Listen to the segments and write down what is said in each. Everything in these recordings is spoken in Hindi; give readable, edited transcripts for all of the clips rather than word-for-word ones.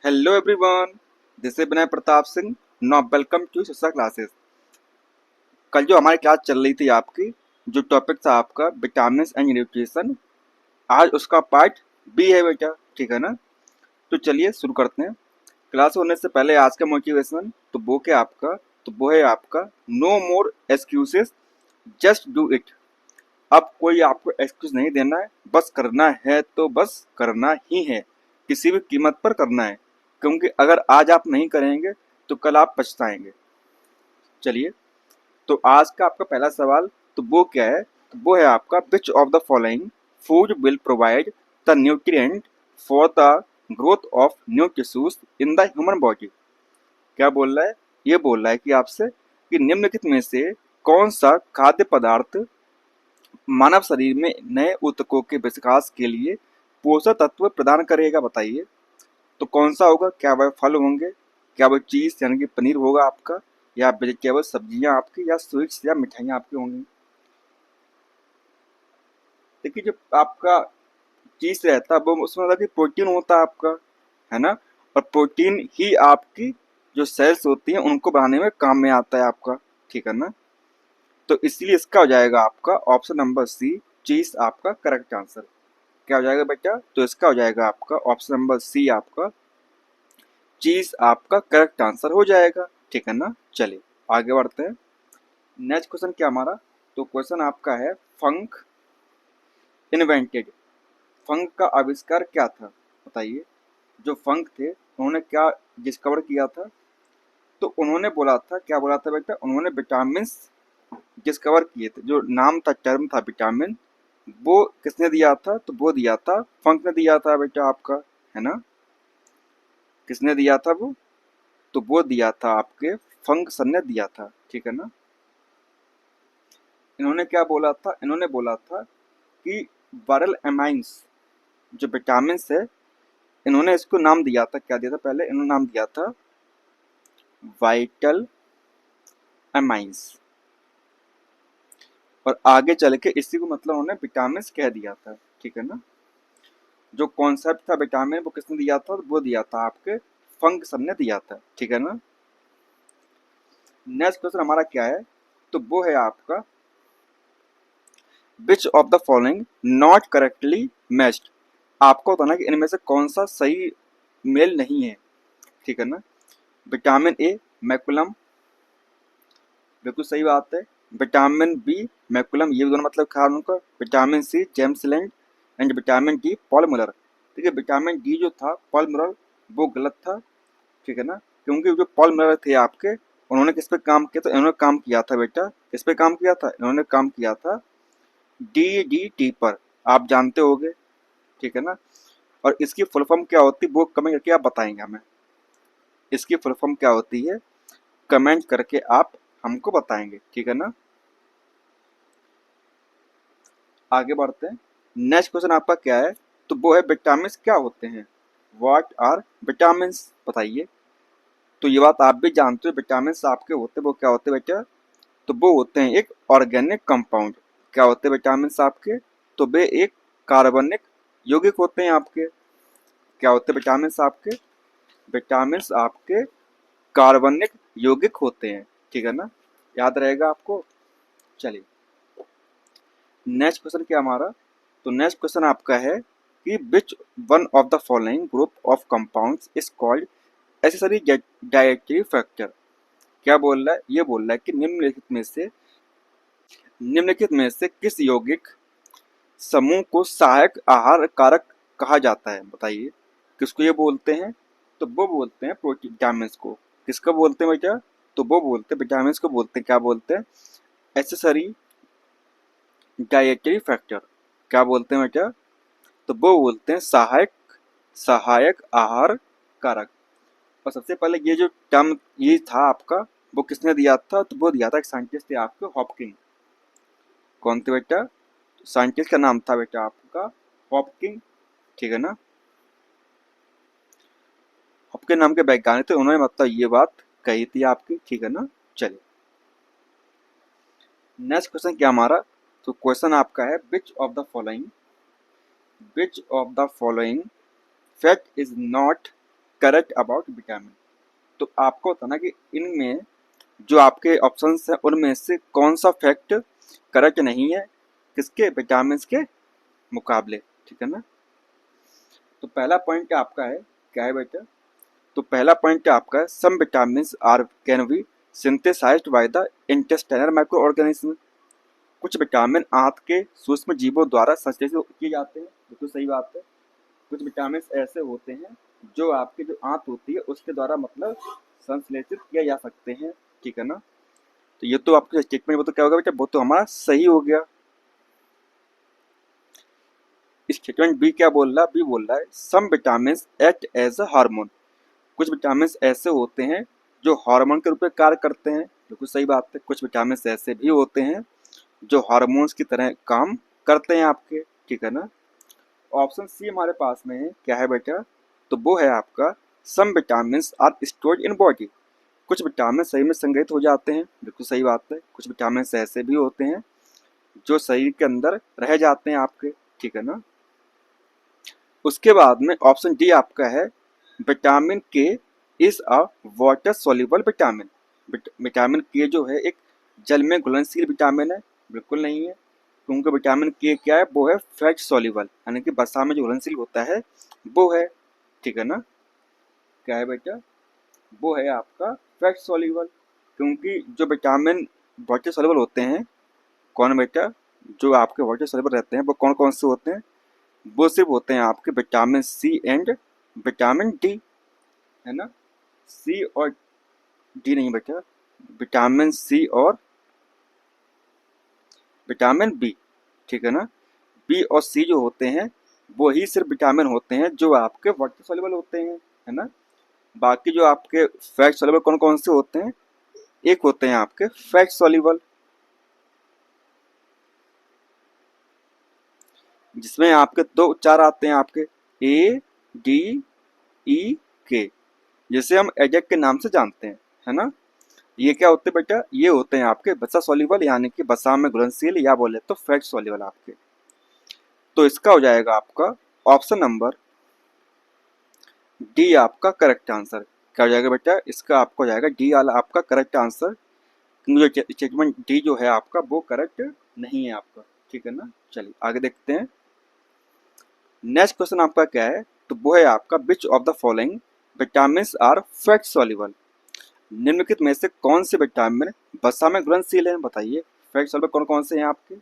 Hello everyone, this is Vinay Pratap Singh. Now welcome to Shiksha classes. कल जो हमारी क्लास चल रही थी आपकी, जो टॉपिक था आपका विटामिन एंड न्यूट्रिशन, आज उसका पार्ट बी है बेटा। ठीक है ना? तो चलिए शुरू करते हैं। क्लास होने से पहले आज का मोटिवेशन तो वो क्या आपका, तो वो है आपका no more excuses, just do it. अब कोई आपको एक्सक्यूज नहीं देना है, बस करना है तो बस करना ही है, किसी भी कीमत पर करना है। क्योंकि अगर आज आप नहीं करेंगे तो कल आप पछताएंगे। चलिए, तो आज का आपका पहला सवाल तो वो क्या है, तो वो है आपका which of the following food will provide the nutrient for the growth of new tissues in the human body. क्या बोल रहा है? ये बोल रहा है कि आपसे कि निम्नलिखित में से कौन सा खाद्य पदार्थ मानव शरीर में नए ऊतकों के विकास के लिए पोषक तत्व प्रदान करेगा, बताइए। तो कौन सा होगा? क्या वह फल होंगे, क्या वह चीज यानी कि पनीर होगा आपका, या वेजिटेबल सब्जियां आपकी, या स्वीट्स या मिठाइयाँ आपकी होंगी। देखिए, जो आपका चीज रहता है वो उसमें मतलब कि प्रोटीन होता है आपका, है ना? और प्रोटीन ही आपकी जो सेल्स होती हैं उनको बढ़ाने में काम में आता है आपका। ठीक है ना? तो इसलिए इसका हो जाएगा आपका ऑप्शन नंबर सी, चीज आपका करेक्ट आंसर। क्या हो जाएगा बेटा? तो इसका हो जाएगा आपका ऑप्शन नंबर सी, आपका चीज आपका करेक्ट आंसर हो जाएगा। ठीक है ना? चलिए आगे बढ़ते हैं। नेक्स्ट क्वेश्चन क्या हमारा, तो क्वेश्चन आपका है फंक इन्वेंटेड। फंक का आविष्कार क्या था, बताइए। जो फंक थे उन्होंने क्या डिस्कवर किया था? तो उन्होंने बोला था, क्या बोला था बेटा? उन्होंने विटामिन डिस्कवर किए थे। जो नाम था, टर्म था विटामिन, वो किसने दिया था? तो वो दिया था फंक ने दिया था बेटा आपका, है ना? किसने दिया था वो? तो वो दिया था आपके फंक सर ने दिया था। ठीक है ना? इन्होंने क्या बोला था? इन्होंने बोला था कि वायरल एमाइंस जो विटामिन है, इन्होंने इसको नाम दिया था, क्या दिया था? पहले इन्होंने नाम दिया था वाइटल एमाइंस, और आगे चल के इसी को मतलब उन्होंने विटामिन कह दिया था। ठीक है ना? जो कॉन्सेप्ट था विटामिन वो किसने दिया था? वो दिया था आपके फंक सर ने दिया था। ठीक है ना? नेक्स्ट क्वेश्चन हमारा क्या है, तो वो है आपका which of the following not correctly matched. आपको बताना कि इनमें से कौन सा सही मेल नहीं है। ठीक है ना? विटामिन ए मैकुलम, बिल्कुल सही बात है। विटामिन बी मैकुलम, ये दोनों मतलब खा उनका। Vitamin C James Lind, and vitamin D Paul Muller. ठीक है, विटामिन डी जो था पॉलमुलर वो गलत था। ठीक है ना? क्योंकि जो पॉलमुलर थे आपके, उन्होंने किस पे काम किया? तो इन्होंने काम किया था बेटा, किस पे काम किया था? इन्होंने काम किया था DDT पर, आप जानते होगे। ठीक है ना? और इसकी फुल फॉर्म क्या होती है वो कमेंट करके आप बताएंगे हमें। इसकी फुल फॉर्म क्या होती है कमेंट करके आप हमको बताएंगे। ठीक है ना? आगे बढ़ते हैं। नेक्स्ट क्वेश्चन आपका क्या है, तो वो है विटामिन क्या होते हैं। व्हाट आर विटामिन, बताइए। तो ये बात आप भी जानते हो, विटामिन आपके होते हैं वो क्या होते हैं बेटा? तो वो होते हैं एक ऑर्गेनिक कंपाउंड। क्या होते हैं विटामिन आपके? तो वे एक कार्बनिक यौगिक होते हैं आपके। क्या होते हैं विटामिन आपके? विटामिन आपके कार्बनिक यौगिक होते हैं। ठीक है ना? याद रहेगा आपको। चलिए, नेक्स्ट क्वेश्चन क्या हमारा, तो नेक्स्ट क्वेश्चन आपका है कि which one of the following group of compounds is called accessory dietary factor. क्या बोल रहा है? ये बोल रहा है कि निम्नलिखित में से किस यौगिक समूह को सहायक आहार कारक कहा जाता है, बताइए। किसको ये बोलते हैं? तो वो बोलते हैं प्रोटीन विटामिन को। किसको बोलते हैं बेटा? तो वो बोलते हैं विटामिन को बोलते हैं, क्या बोलते हैं? Accessory dietary factor. क्या बोलते हैं बेटा? तो वो बोलते हैं सहायक सहायक आहार कारक। और सबसे पहले ये जो टर्म ये था आपका, वो किसने दिया था? तो वो दिया था एक साइंटिस्ट थे आपके, हॉपकिंग। कौन थे बेटा? साइंटिस्ट का नाम था बेटा आपका हॉपकिंग। ठीक है ना? हॉपकिंग नाम के वैज्ञानिक थे, उन्होंने मतलब ये बात कही थी आपकी। ठीक है ना? चलिए, नेक्स्ट क्वेश्चन क्या हमारा, तो क्वेश्चन आपका है विच of the following fact is not correct about vitamin. तो आपको होता ना कि इनमें जो आपके ऑप्शंस हैं उनमें से कौन सा फैक्ट करेक्ट नहीं है किसके, विटामिन के मुकाबले, ठीक है ना। तो पहला पॉइंट आपका है, क्या है बेटा, तो पहला पॉइंट आपका है some vitamin are can be synthesized by the intestinal microorganism. कुछ विटामिन आंत के सूक्ष्म जीवों द्वारा संश्लेषित किए जाते हैं, बिल्कुल सही बात है। कुछ विटामिन ऐसे होते हैं जो आपकी जो आंत होती है उसके द्वारा मतलब संश्लेषित किया जा सकते हैं, ठीक है ना। तो ये तो आपका स्टेटमेंट वो तो क्या होगा बेटा, वो तो हमारा सही हो गया। स्टेटमेंट बी क्या बोल रहा है, बी बोल रहा है some vitamin act as a hormone. कुछ विटामिन ऐसे होते हैं जो हार्मोन के रूप में कार्य करते हैं, बिल्कुल सही बात है। कुछ विटामिन ऐसे भी होते हैं जो हार्मोन्स की तरह काम करते हैं आपके, ठीक है ना। ऑप्शन सी हमारे पास में है, क्या है बेटा, तो वो है आपका some vitamin are stored in body. कुछ विटामिन शरीर में संग्रहित हो जाते हैं, बिल्कुल सही बात है। कुछ विटामिन ऐसे भी होते हैं जो शरीर के अंदर रह जाते हैं आपके, ठीक है ना। उसके बाद में ऑप्शन डी आपका है विटामिन के is a water soluble vitamin. Vitamin के जो है एक जल में घुलनशील विटामिन है, बिल्कुल नहीं है। क्योंकि विटामिन के क्या है, वो है फैट सोल्यूबल, यानी कि वसा में जो घुलनशील होता है वो है, ठीक है ना। क्या है बेटा, वो है आपका फैट सोल्यूबल। क्योंकि जो विटामिन वाटर सोल्यूबल होते हैं, कौन बेटा, जो आपके वाटर सोल्यूबल रहते हैं वो कौन कौन से होते हैं, वो सिर्फ होते हैं आपके vitamin C and vitamin D, है ना। सी और डी नहीं बेटा, विटामिन सी और विटामिन बी, ठीक है ना। बी और सी जो होते हैं वो ही सिर्फ विटामिन होते हैं जो आपके वाटर सोल्यूबल होते हैं, है ना। बाकी जो आपके फैट सोल्यूबल कौन कौन से होते हैं, एक होते हैं आपके फैट सोल्यूबल, जिसमें आपके दो उच्चार आते हैं आपके ए डी ई के, जिसे हम एडेक के नाम से जानते हैं, है ना। ये क्या होते हैं बेटा, ये होते हैं आपके वसा सोल्यूबल, यानी कि वसा में घुलनशील, या बोले तो फैट सोल्यूबल आपके। तो इसका हो जाएगा आपका ऑप्शन नंबर डी आपका करेक्ट आंसर। क्या हो जाएगा बेटा, इसका आपका हो जाएगा डी वाला आपका करेक्ट आंसर। क्योंकि स्टेटमेंट डी जो है आपका वो करेक्ट नहीं है आपका, ठीक है ना। चलिए आगे देखते हैं। नेक्स्ट क्वेश्चन आपका क्या है, तो वो है आपका which of the following vitamin are fat soluble. निम्नलिखित में से कौन से विटामिन वसा में घुलनशील है, बताइए। फैट सोल्यूबल कौन कौन से हैं आपके,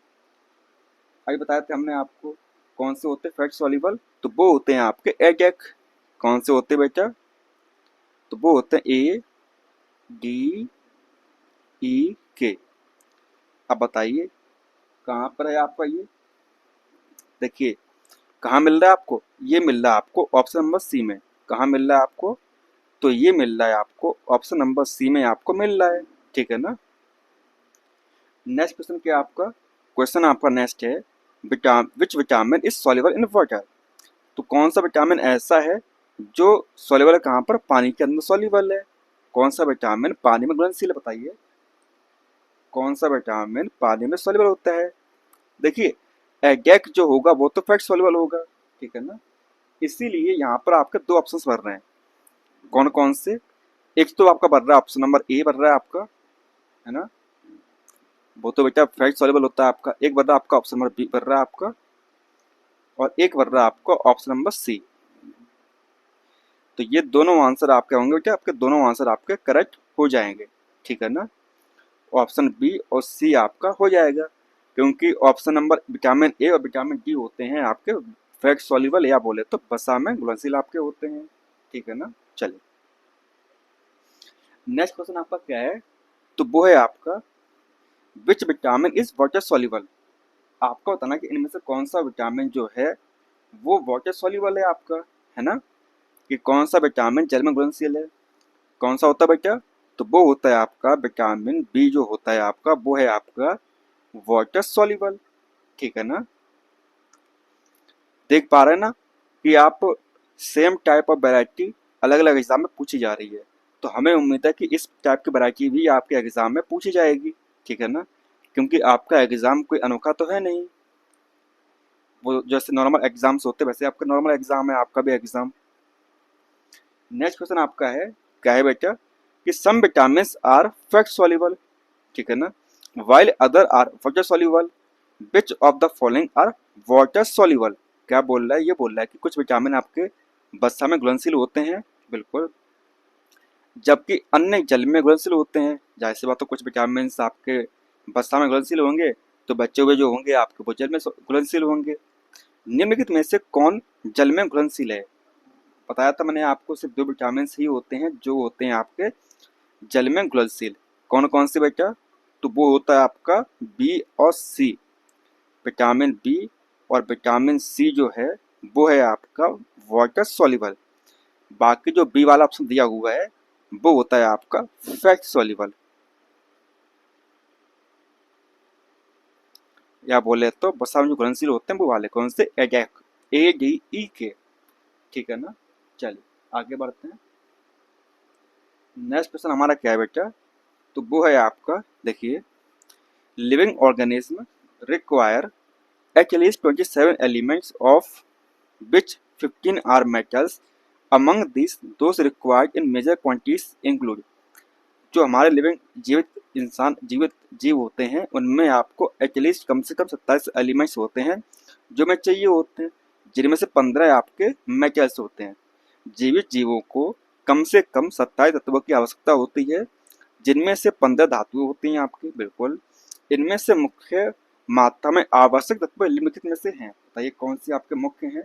अभी बताए थे हमने आपको कौन से होते हैं फैट सोल्यूबल, तो वो होते हैं आपके एडेक। कौन से होते हैं बेटा, तो वो होते हैं ए डी ई के। अब बताइए कहाँ पर है आपका ये, देखिए कहाँ मिल रहा है आपको, ये मिल रहा है आपको ऑप्शन नंबर सी में। कहाँ मिल रहा है आपको, तो ये मिल रहा है आपको ऑप्शन नंबर सी में आपको मिल रहा है, ठीक है ना। नेक्स्ट क्वेश्चन क्या आपका, क्वेश्चन आपका नेक्स्ट है which vitamin is soluble in water. तो कौन सा विटामिन ऐसा है जो सॉल्युबल है, कहाँ पर, पानी के अंदर सॉल्युबल है। कौन सा विटामिन पानी में घुलनशील है, बताइए। कौन सा विटामिन पानी में सॉल्युबल होता है, देखिए एडेक जो होगा वो तो फैट सॉल्युबल होगा, ठीक है ना। इसीलिए यहाँ पर आपके दो ऑप्शंस बन रहे हैं, कौन कौन से, एक तो आपका बन रहा है ऑप्शन नंबर ए बन रहा है आपका, है ना, वो तो बेटा फैट सॉल्युबल होता है आपका। एक बन रहा है आपका ऑप्शन नंबर बी बन रहा है आपका, और एक बन रहा है आपका ऑप्शन नंबर सी। तो ये दोनों आंसर आपके होंगे बेटा, आपके दोनों आंसर आपके करेक्ट हो जाएंगे, ठीक है ना। ऑप्शन बी और सी आपका हो जाएगा, क्योंकि ऑप्शन नंबर विटामिन ए और विटामिन डी होते हैं आपके फैट सॉल्युबल, या बोले तो वसा में घुलनशील आपके होते हैं, ठीक है ना। चलिए नेक्स्ट क्वेश्चन आपका क्या है, तो वो है आपका which vitamin is water soluble. आपका बताना कि इनमें से कौन सा विटामिन जो है वो वाटर सॉल्युबल है आपका, है ना, कि कौन सा विटामिन जल में घुलनशील है। कौन सा होता है बेटा, तो वो होता है आपका विटामिन बी, जो होता है आपका वो है आपका वाटर सॉल्युबल, ठीक है ना। देख पा रहे हैं ना कि आप सेम टाइप ऑफ वैरायटी अलग अलग एग्जाम में पूछी जा रही है, तो हमें उम्मीद है कि इस टाइप की वैरायटी भी आपके एग्जाम में पूछी जाएगी, ठीक है ना। क्योंकि आपका एग्जाम कोई अनोखा तो है नहीं, वो जैसे नॉर्मल एग्जाम्स होते हैं वैसे आपका नॉर्मल एग्जाम है, आपका भी एग्जाम। नेक्स्ट क्वेश्चन आपका है, क्या है बेटा, कि some vitamin are fat soluble, ठीक है ना, while other are water soluble, which of the following are water soluble. क्या बोल रहा है, ये बोल रहा है कि कुछ विटामिन आपके वसा में घुलनशील होते हैं, बिल्कुल, जबकि अन्य जल में घुलनशील होते हैं। जाहिर सी बात, तो कुछ विटामिन आपके वसा में घुलनशील होंगे तो बचे हुए जो होंगे आपके वो जल में घुलनशील होंगे। निम्नलिखित में से कौन जल में घुलनशील है? बताया था मैंने आपको, सिर्फ दो विटामिन ही होते हैं जो होते हैं आपके जल में घुलनशील। कौन कौन से बेटा? तो वो होता है आपका बी और सी, विटामिन बी और विटामिन सी जो है वो है आपका वाटर सॉल्युबल। बाकी जो बी वाला ऑप्शन दिया हुआ है वो होता है आपका फैट सॉल्युबल, या बोले तो वसा में जो घुलनशील होते हैं वो वाले कौन से? एडेक, ADE के, ठीक है ना। चलिए आगे बढ़ते हैं। नेक्स्ट क्वेश्चन हमारा क्या है बेटा? तो वो है आपका, देखिए, living organism require at least 27 elements of which 15 are metals, among these those required in major quantities include। जो हमारे लिविंग जीवित जीव होते हैं उनमें आपको एटलीस्ट कम से कम 27 एलिमेंट्स होते हैं जो में चाहिए होते हैं, जिनमें से 15 आपके मेटल्स होते हैं। जीवित जीवों को कम से कम 27 तत्वों की आवश्यकता होती है, जिनमें से 15 धातुएं होती हैं आपकी, बिल्कुल। इनमें से मुख्य मात्रा में आवश्यक तत्व निम्नलिखित में से हैं, बताइए कौन सी आपके मुख्य हैं?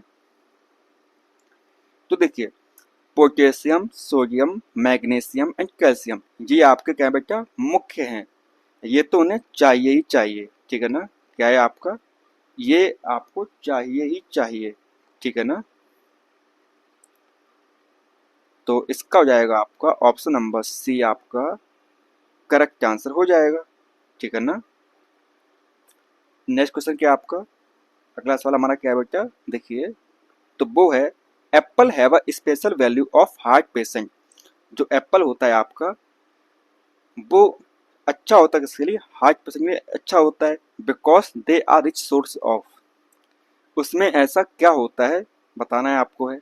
तो देखिए, potassium, sodium, magnesium and calcium, ये आपके क्या बेटा? मुख्य हैं। ये तो उन्हें चाहिए ही चाहिए, ठीक है ना। क्या है आपका? ये आपको चाहिए ही चाहिए, ठीक है ना। तो इसका हो जाएगा आपका ऑप्शन नंबर सी आपका करेक्ट आंसर हो जाएगा, ठीक है ना। नेक्स्ट क्वेश्चन क्या आपका? अगला सवाल हमारा क्या है बेटा? देखिए, तो वो है, Apple have a special value of heart patient. जो एप्पल होता है आपका वो अच्छा होता है किसके लिए? हार्ट पेशेंट के लिए अच्छा होता है, because they are rich source of. उसमें ऐसा क्या होता है बताना है आपको है।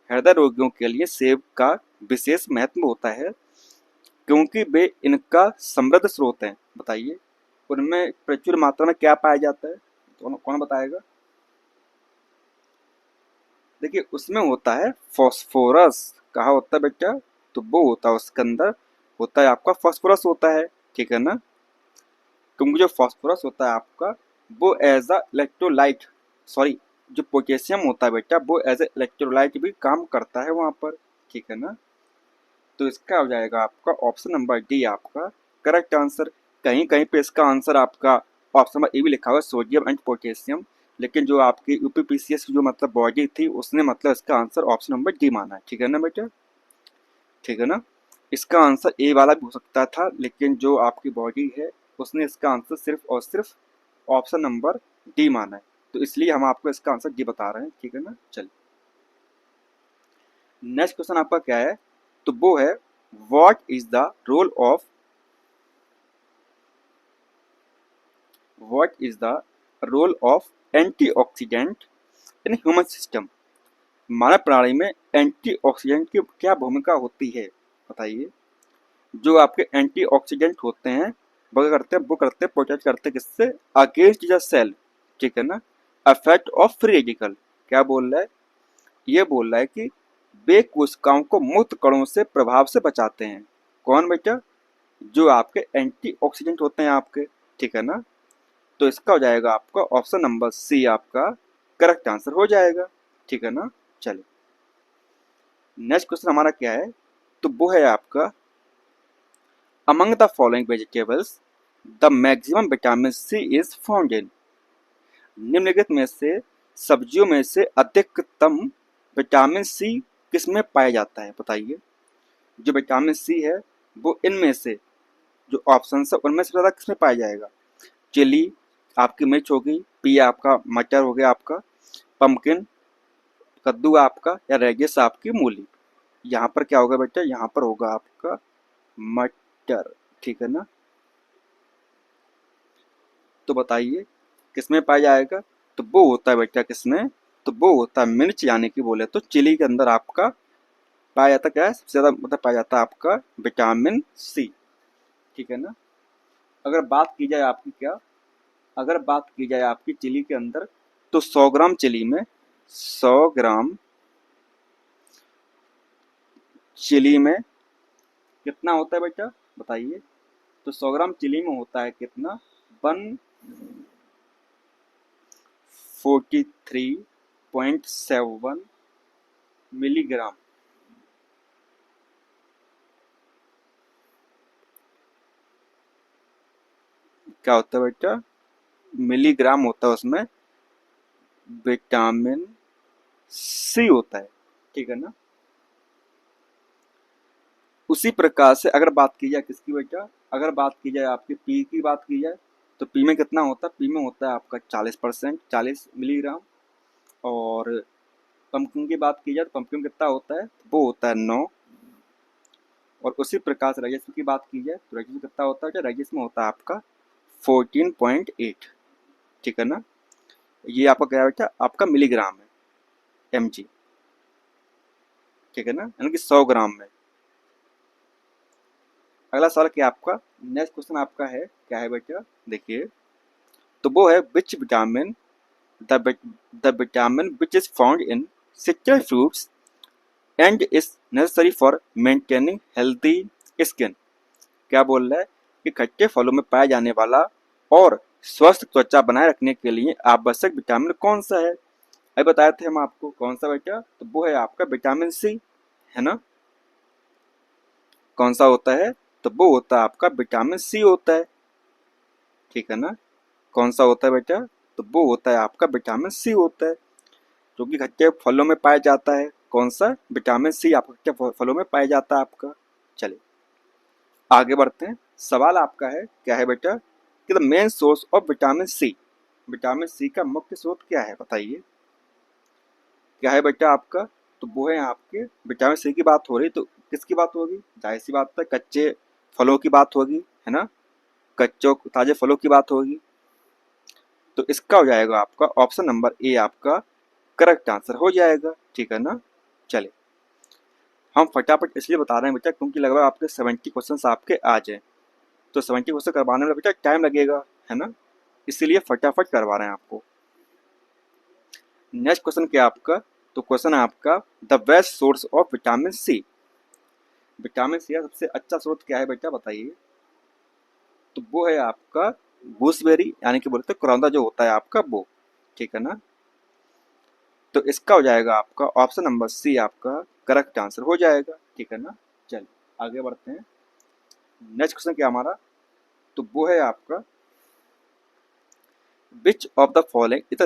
हृदय रोगियों के लिए सेब का विशेष महत्व होता है क्योंकि वे इनका समृद्ध स्रोत हैं। बताइए उनमें प्रचुर मात्रा में क्या पाया जाता है? कौन कौन बताएगा? देखिए, उसमें होता है फॉस्फोरस। कहा होता है बेटा? तो वो होता है उसके अंदर, होता है आपका फॉस्फोरस होता है, ठीक है ना। क्योंकि जो फॉस्फोरस होता है आपका वो एज अ इलेक्ट्रोलाइट, सॉरी, जो पोटेशियम होता है बेटा वो एज ए इलेक्ट्रोलाइट भी काम करता है वहां पर, ठीक है ना। तो इसका हो जाएगा आपका ऑप्शन नंबर डी आपका करेक्ट आंसर। कहीं कहीं पे इसका आंसर आपका ऑप्शन नंबर ए भी लिखा हुआ है, सोडियम एंड पोटेशियम, लेकिन जो आपकी यूपीपीसीएस की जो मतलब बॉडी थी उसने मतलब इसका आंसर ऑप्शन नंबर डी माना है, ठीक है ना बेटा, ठीक है ना। इसका आंसर ए वाला भी हो सकता था, लेकिन जो आपकी बॉडी है उसने इसका आंसर सिर्फ और सिर्फ ऑप्शन नंबर डी माना है, तो इसलिए हम आपको इसका आंसर डी बता रहे हैं, ठीक है ना। चलिए नेक्स्ट क्वेश्चन आपका क्या है? तो वो है, what is the role of what is the role of antioxidant in human system. मानव प्रणाली में एंटीऑक्सीडेंट की क्या भूमिका होती है? बताइए। जो आपके एंटीऑक्सीडेंट होते हैं वो क्या करते हैं? वो करते हैं प्रोटेक्ट करते हैं किससे? अगेंस्ट द सेल, ठीक है ना, अफेक्ट ऑफ फ्री रेडिकल। क्या बोल रहा है? ये बोल रहा है कि वे कोशिकाओं को मुक्त कणों से प्रभाव से बचाते हैं। कौन बेटा? जो आपके एंटीऑक्सीडेंट होते हैं आपके, ठीक है ना। तो इसका हो जाएगा आपका ऑप्शन नंबर सी आपका करेक्ट आंसर हो जाएगा, ठीक है ना। चलिए नेक्स्ट क्वेश्चन हमारा क्या है? तो वो है आपका, among the following vegetables the maximum vitamin C is found in. निम्नलिखित में से सब्जियों में से अधिकतम विटामिन सी किस में पाया जाता है? बताइए। जो विटामिन सी है वो इनमें से जो ऑप्शन है उनमें से ज़्यादा किस में पाया जाएगा? चिली आपकी मिर्च होगी, पी आपका मटर हो गया आपका, पम्पकिन कद्दू आपका, या रेडिस आपकी मूली। यहाँ पर क्या होगा बेटा? यहाँ पर होगा आपका मटर, ठीक है ना। तो बताइए किसमें पाया जाएगा? तो वो होता है बेटा किसमें? तो वो होता है मिर्च, यानी कि बोले तो चिली के अंदर आपका पाया जाता क्या है, सबसे ज़्यादा मतलब पाया जाता है आपका विटामिन सी, ठीक है ना। अगर बात की जाए आपकी क्या, अगर बात की जाए आपकी चिली के अंदर, तो 100 ग्राम चिली में 100 ग्राम चिली में कितना होता है बेटा, बताइए। तो 100 ग्राम चिली में होता है कितना, 143.7 मिलीग्राम। क्या होता है बेटा, मिलीग्राम होता है उसमें विटामिन सी होता है, ठीक है ना। उसी प्रकार से अगर बात की जाए किसकी बेटा, अगर बात की जाए आपकी पी की बात की जाए, तो पी में कितना होता है, पी में होता है आपका 40%, 40 मिलीग्राम। और पंपकिन की बात की जाए तो पंपकिन में कितना होता है, वो होता है 9। और उसी प्रकार से राइस की बात की जाए तो राइस में कितना होता है, राइस में होता है आपका 14.8, ठीक है ना। ये आपका क्या बेटा, आपका मिलीग्राम है, mg, ठीक है ना, यानी कि 100 ग्राम में। अगला सवाल क्या आपका, नेक्स्ट क्वेश्चन आपका है क्या है बेटा, देखिए। तो वो है which vitamin, the vitamin which is found in citrus fruits and is necessary for maintaining healthy skin. क्या बोल रहा है कि खट्टे फलों में पाया जाने वाला और स्वस्थ त्वचा बनाए रखने के लिए आवश्यक विटामिन कौन सा है। अभी बताए थे हम आपको कौन सा बेटा, तो वो है आपका विटामिन सी, है ना। कौन सा होता है, तो वो होता है आपका विटामिन सी होता है, ठीक है ना। कौन सा होता है बेटा, तो वो होता है आपका विटामिन सी होता है, जो कि खट्टे फलों में पाया जाता है। कौन सा, विटामिन सी आपका खट्टे फलों में पाया जाता है आपका। चलिए आगे बढ़ते हैं। सवाल आपका है क्या है बेटा, कि the main source of vitamin C, vitamin C का मुख्य स्रोत क्या है, बताइए। क्या है बेटा आपका, तो वो है आपके विटामिन सी की बात हो रही, तो किसकी बात होगी, जाहिर सी बात है कच्चे फलों की बात होगी, है ना। कच्चों ताजे फलों की बात होगी। तो इसका हो जाएगा आपका ऑप्शन नंबर ए आपका करेक्ट आंसर हो जाएगा, ठीक है ना। चलिए हम फटाफट इसलिए बता रहे हैं बेटा क्योंकि लगभग आपके 70 क्वेश्चन आपके आ जाए, तो 70 क्वेश्चन करवाने में बेटा टाइम लगेगा, है ना, इसीलिए फटाफट करवा रहे हैं आपको। नेक्स्ट क्वेश्चन क्या आपका, तो क्वेश्चन है आपका the best source of vitamin C, vitamin C का सबसे अच्छा स्रोत क्या है बेटा, बताइए। तो वो है आपका गूसबेरी, यानी कि बोलते हैं करौंदा जो होता है आपका वो, ठीक है ना। तो इसका हो जाएगा आपका ऑप्शन नंबर सी आपका करेक्ट आंसर हो जाएगा, ठीक है ना। चलिए आगे बढ़ते हैं। नेक्स्ट क्वेश्चन क्या हमारा, तो वो है आपका which of the following is the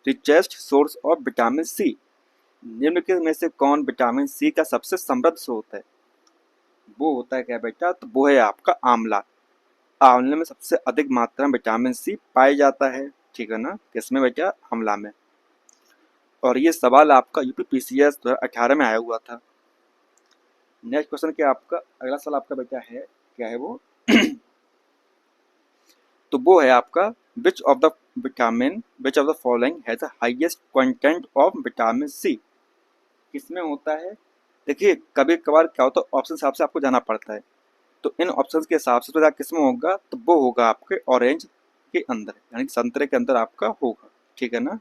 richest source of vitamin C, निम्नलिखित में से कौन विटामिन सी का सबसे समृद्ध स्रोत है। वो होता है क्या बेटा, तो वो है आपका आंवला। आंवले में सबसे अधिक मात्रा में विटामिन सी पाया जाता है, ठीक है ना, किसमें बेटा, आंवला में। और ये सवाल आपका यूपीपीसीएस 2018 में आया हुआ था। नेक्स्ट क्वेश्चन क्या आपका, अगला सवाल आपका बेटा है क्या है वो तो वो है आपका which of the which of the following has the highest content of vitamin C, किसमें होता है। देखिए कभी कभार क्या होता है ऑप्शन हिसाब से आपको जाना पड़ता है, तो इन ऑप्शंस के हिसाब से तो किस में होगा, तो वो होगा आपके ऑरेंज के अंदर, यानी कि संतरे के अंदर आपका होगा, ठीक है ना।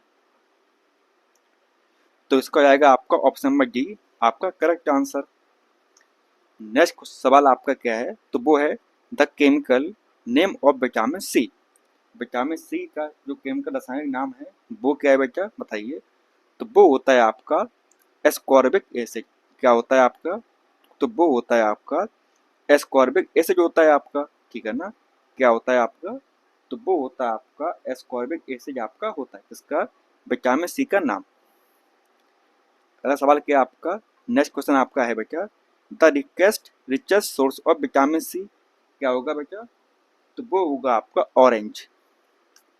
तो इसका आएगा आपका ऑप्शन नंबर डी आपका करेक्ट आंसर। नेक्स्ट सवाल आपका क्या है, तो वो है the chemical name of vitamin C, vitamin C का जो केमिकल रासायनिक नाम है वो क्या है बेटा, बताइए। तो वो होता है आपका एस्कॉर्बिक एसिड। क्या होता है आपका, तो वो होता है आपका एस्कॉर्बिक एसिड होता है आपका, ठीक है ना। क्या होता है आपका, तो वो होता है आपका एस्कॉर्बिक एसिड आपका होता है इसका विटामिन सी का नाम। अगला सवाल क्या आपका, नेक्स्ट क्वेश्चन आपका है बेटा the richest source of vitamin C, क्या होगा बेटा, तो वो होगा आपका ऑरेंज,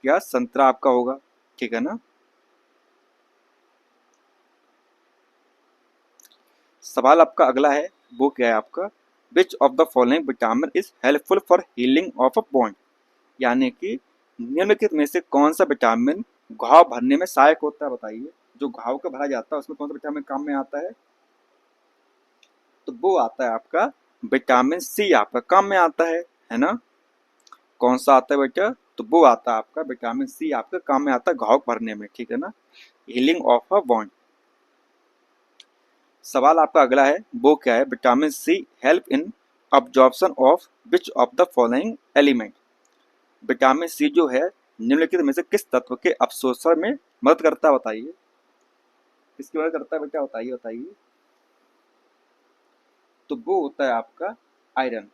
क्या संतरा आपका होगा, ठीक है ना। सवाल आपका अगला है वो क्या है आपका, which of the following vitamin is helpful for healing of a bond, यानी कि निम्नलिखित में से कौन सा विटामिन घाव भरने में सहायक होता है, बताइए। जो घाव का भरा जाता है उसमें कौन सा विटामिन काम में आता है, तो वो आता है आपका विटामिन सी, आपका काम में आता है ना। कौन सा आता है बेटा? तो वो आता है आपका विटामिन सी, आपका काम में आता है घाव भरने में, ठीक है ना, हीलिंग ऑफ अ वॉन्ड। सवाल आपका अगला है, वो क्या है? Vitamin C help in absorption of which of the following element. Vitamin C जो है निम्नलिखित में से किस तत्व के अवशोषण में मदद करता है, बताइए। किसकी मदद करता है बेटा? बताइए बताइए। तो वो होता है आपका आयरन।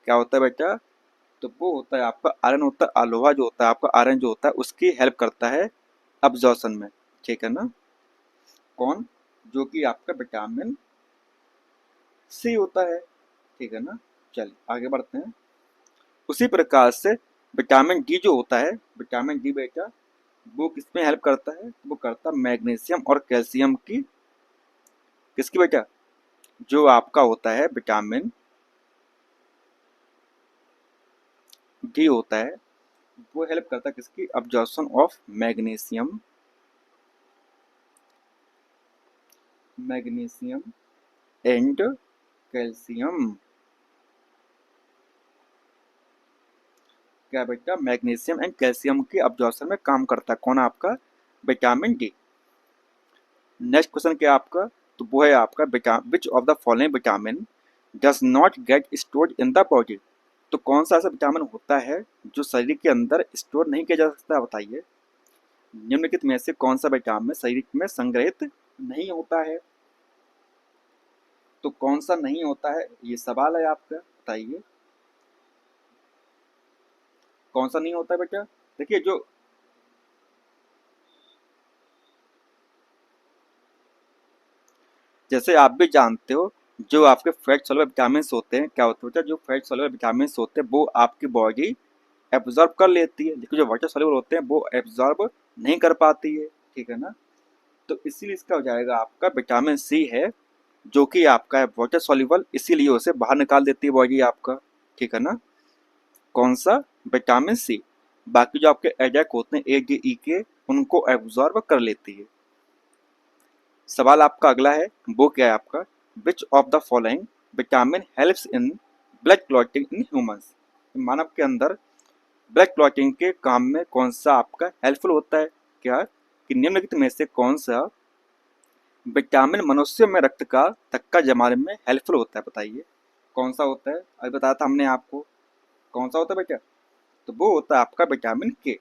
क्या होता है बेटा? तो वो होता है आपका आयरन, होता है लोहा जो होता है आपका, आयरन जो होता है उसकी हेल्प करता है अब्जॉर्प्शन में, ठीक है ना। कौन? जो कि आपका विटामिन सी होता है, ठीक है ना। चलिए आगे बढ़ते हैं। उसी प्रकार से विटामिन डी जो होता है, विटामिन डी बेटा वो किसमें हेल्प करता है? वो करता है मैग्नीशियम और कैल्शियम की, किसकी बेटा? जो आपका होता है विटामिन डी होता है वो हेल्प करता है किसकी? Absorption of magnesium, magnesium and calcium. क्या बेटा? मैग्नीशियम एंड कैल्शियम के अब्जॉर्प्शन में काम करता है कौन? आपका विटामिन डी। नेक्स्ट क्वेश्चन क्या है आपका? तो वो है आपका which of the following vitamin does not get stored in the body. तो कौन सा ऐसा विटामिन होता है जो शरीर के अंदर स्टोर नहीं किया जा सकता, बताइए। निम्नलिखित में से कौन सा विटामिन शरीर में संग्रहित नहीं होता है? तो कौन सा नहीं होता है, ये सवाल है आपका, बताइए। कौन सा नहीं होता है बेटा? देखिए जो जैसे आप भी जानते हो, जो आपके फैट सॉल्युबल विटामिन होते हैं, क्या होता है बेटा? जो फैट सॉल्युबल विटामिन होते हैं वो आपकी बॉडी एब्जॉर्ब कर लेती है, लेकिन जो वाटर सॉल्युबल होते हैं वो एब्जॉर्ब नहीं कर पाती है, ठीक है ना। तो इसीलिए इसका हो जाएगा आपका विटामिन सी है, जो कि आपका है वाटर सॉल्युबल, इसीलिए उसे बाहर निकाल देती है बॉडी आपका, ठीक है ना। कौन सा? Vitamin C. बाकी जो आपके एडैक होते हैं ए डी ई के, उनको एब्जॉर्ब कर लेती है। सवाल आपका अगला है, वो क्या है आपका? Which of the following vitamin helps in blood clotting in humans. मानव के अंदर ब्लड क्लॉटिंग के काम में कौन सा आपका हेल्पफुल होता है? क्या कि निम्नलिखित में से कौन सा विटामिन मनुष्य में रक्त का थक्का जमाने में हेल्पफुल होता है, बताइए। कौन सा होता है? अभी बताया था हमने आपको। कौन सा होता है बेटा? तो वो होता है आपका विटामिन के।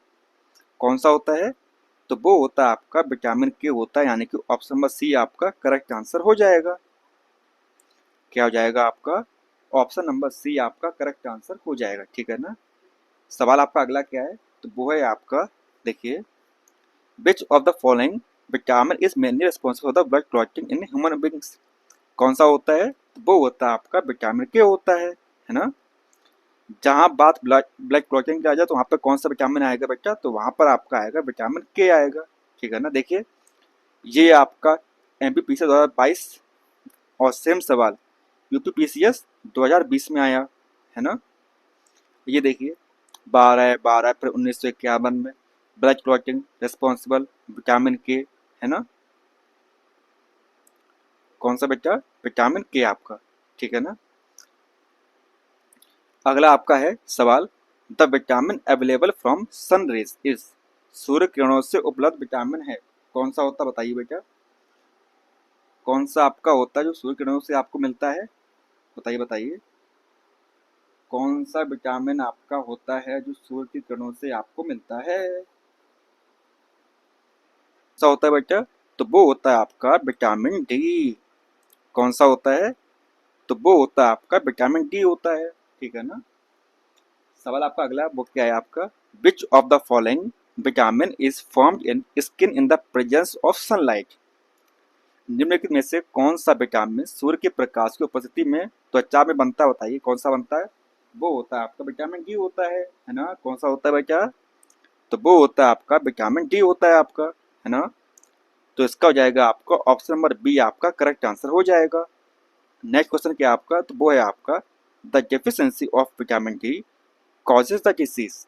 कौन सा होता है? तो वो होता है आपका विटामिन के होता है, यानी कि ऑप्शन नंबर सी आपका करेक्ट आंसर हो जाएगा। क्या हो जाएगा आपका? ऑप्शन नंबर सी आपका करेक्ट आंसर हो जाएगा, ठीक है ना। सवाल आपका अगला क्या है? तो वो है आपका, देखिए, विच of the following vitamin is mainly responsible for the blood clotting in human beings. कौन सा होता है? तो वो होता है आपका विटामिन के होता है ना। जहां बात ब्लड ब्लड क्लॉटिंग की आ जाए तो वहां पर कौन सा विटामिन आएगा बेटा? तो वहां पर आपका आएगा विटामिन के आएगा, ठीक है ना। देखिए ये आपका एमपीपीसी 2022 और सेम सवाल यूपीपीसीएस 2020 में आया है ना। ये देखिए 12/12/1951 में ब्लड क्लॉटिंग रिस्पॉन्सिबल विटामिन के, है ना। कौन सा बेटा? विटामिन के आपका, ठीक है ना। अगला आपका है सवाल, the vitamin available from sun rays is. सूर्य किरणों से उपलब्ध विटामिन है, कौन सा होता बताइए बेटा। कौन सा आपका होता है जो सूर्य किरणों से आपको मिलता है, बताइए बताइए। कौन सा विटामिन आपका होता है जो सूर्य की किरणों से आपको मिलता है? सा होता है बेटा? तो वो होता है आपका विटामिन डी। कौन सा होता है? तो वो होता है आपका विटामिन डी होता है, ठीक है ना। सवाल आपका अगला वो क्या है आपका? Which of the following vitamin is formed in skin in the presence of sunlight. निम्नलिखित में से कौन सा विटामिन सूर्य के प्रकाश की उपस्थिति में त्वचा में बनता है, बताइए। कौन सा बनता है? वो होता है आपका विटामिन डी होता है ना। कौन सा होता है बेटा? तो वो होता है आपका विटामिन डी होता है आपका, है ना। तो इसका हो जाएगा आपका ऑप्शन नंबर बी आपका करेक्ट आंसर हो जाएगा। नेक्स्ट क्वेश्चन क्या आपका? तो वो है आपका, the deficiency of vitamin D causes the disease.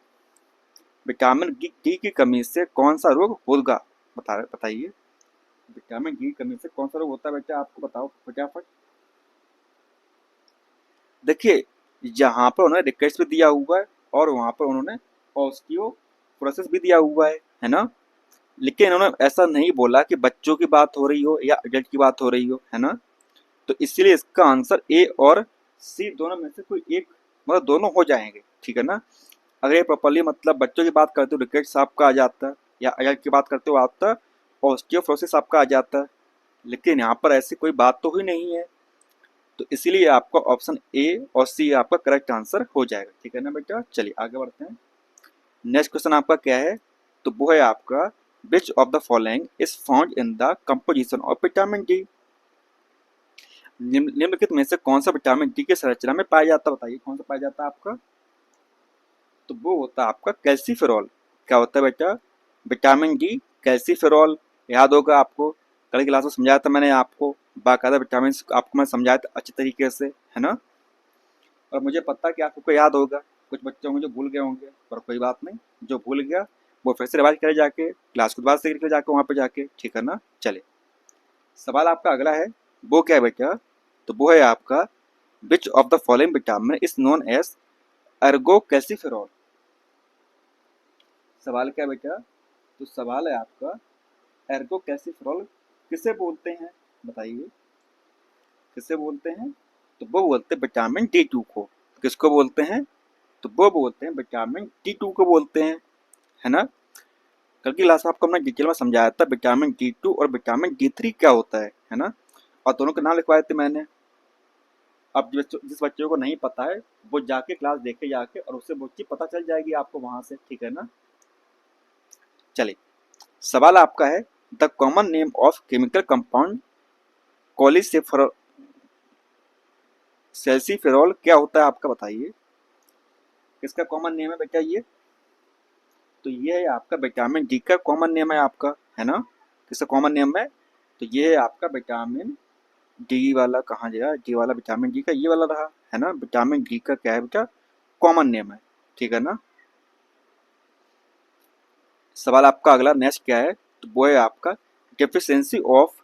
Vitamin D की कमी से कौन सा रोग होगा, बताइए। विटामिन डी की कमी से कौन सा रोग होता है बेटा? आपको बताओ फटाफट। देखिए यहाँ पर उन्होंने रिकेट्स भी दिया हुआ है और वहाँ पर उन्होंने ऑस्टियोपोरोसिस भी दिया हुआ है ना। लेकिन उन्होंने ऐसा नहीं बोला कि बच्चों की बात हो रही हो या एडल्ट की बात हो रही हो, है ना। तो इसलिए इसका आंसर ए और सी दोनों में से कोई एक, मतलब दोनों हो जाएंगे, ठीक है ना। अगर ये प्रॉपरली मतलब बच्चों की बात करते हो रिकेट्स आपका आ जाता है, या एडल्ट की बात करते हो आपका ऑस्टियोपोरोसिस आपका आ जाता है। लेकिन यहाँ पर ऐसी कोई बात तो हुई नहीं है, तो इसीलिए आपका ऑप्शन ए और सी आपका करेक्ट आंसर हो जाएगा, ठीक है ना बेटा। चलिए आगे बढ़ते हैं। नेक्स्ट क्वेश्चन आपका क्या है, तो वो है आपका which of the following is found in the composition of vitamin D. निम्नलिखित में से कौन सा विटामिन डी की संरचना में पाया जाता है, बताइए कौन सा पाया जाता है आपका। तो वो होता है आपका कैल्सीफेरॉल। क्या होता है बेटा, विटामिन डी कैल्सीफेरॉल। याद होगा आपको, कल की क्लास में समझाया था मैंने आपको, बाकायदा विटामिन आपको मैं समझाया था अच्छी तरीके से, है ना। और मुझे पता कि आपको याद होगा, कुछ बच्चे होंगे जो भूल गए होंगे, पर कोई बात नहीं, जो भूल गया वो फिर से रिवाइज करे जाके, क्लास के बाद से जाके वहाँ पे जाके, ठीक है ना। चले सवाल आपका अगला है, वो क्या है बेटा, तो वो है आपका which of the following vitamin is known as ergocalciferol. सवाल क्या है बेटा, तो सवाल है आपका एर्गो कैल्सीफेरॉल किसे बोलते हैं, बताइए किसे बोलते हैं। तो वो बोलते हैं विटामिन D2 को। किसको बोलते हैं, तो वो बोलते हैं विटामिन D2 को बोलते हैं, है ना। कल की क्लास में आपको हमने डिटेल में समझाया था विटामिन D2 और विटामिन D3 क्या होता है ना। और दोनों के नाम लिखवाए थे मैंने। अब जिस बच्चे को नहीं पता है वो जाके क्लास देखे जाके, और उससे वो चीज पता चल जाएगी आपको वहां से, ठीक है ना। चलिए सवाल आपका है, the common name of chemical compound cholecalciferol calciferol क्या होता है आपका, बताइए किसका कॉमन नेम है बेटा ये। तो ये है आपका विटामिन डी का कॉमन नेम है आपका, है ना। किसका कॉमन नेम है, तो ये है आपका विटामिन डी वाला, कहाँ गया डी वाला, विटामिन डी का ये वाला रहा, है ना। विटामिन डी का क्या है बेटा, कॉमन नेम है, ठीक है ना। सवाल आपका अगला नेक्स्ट क्या है, तो वो है आपका deficiency of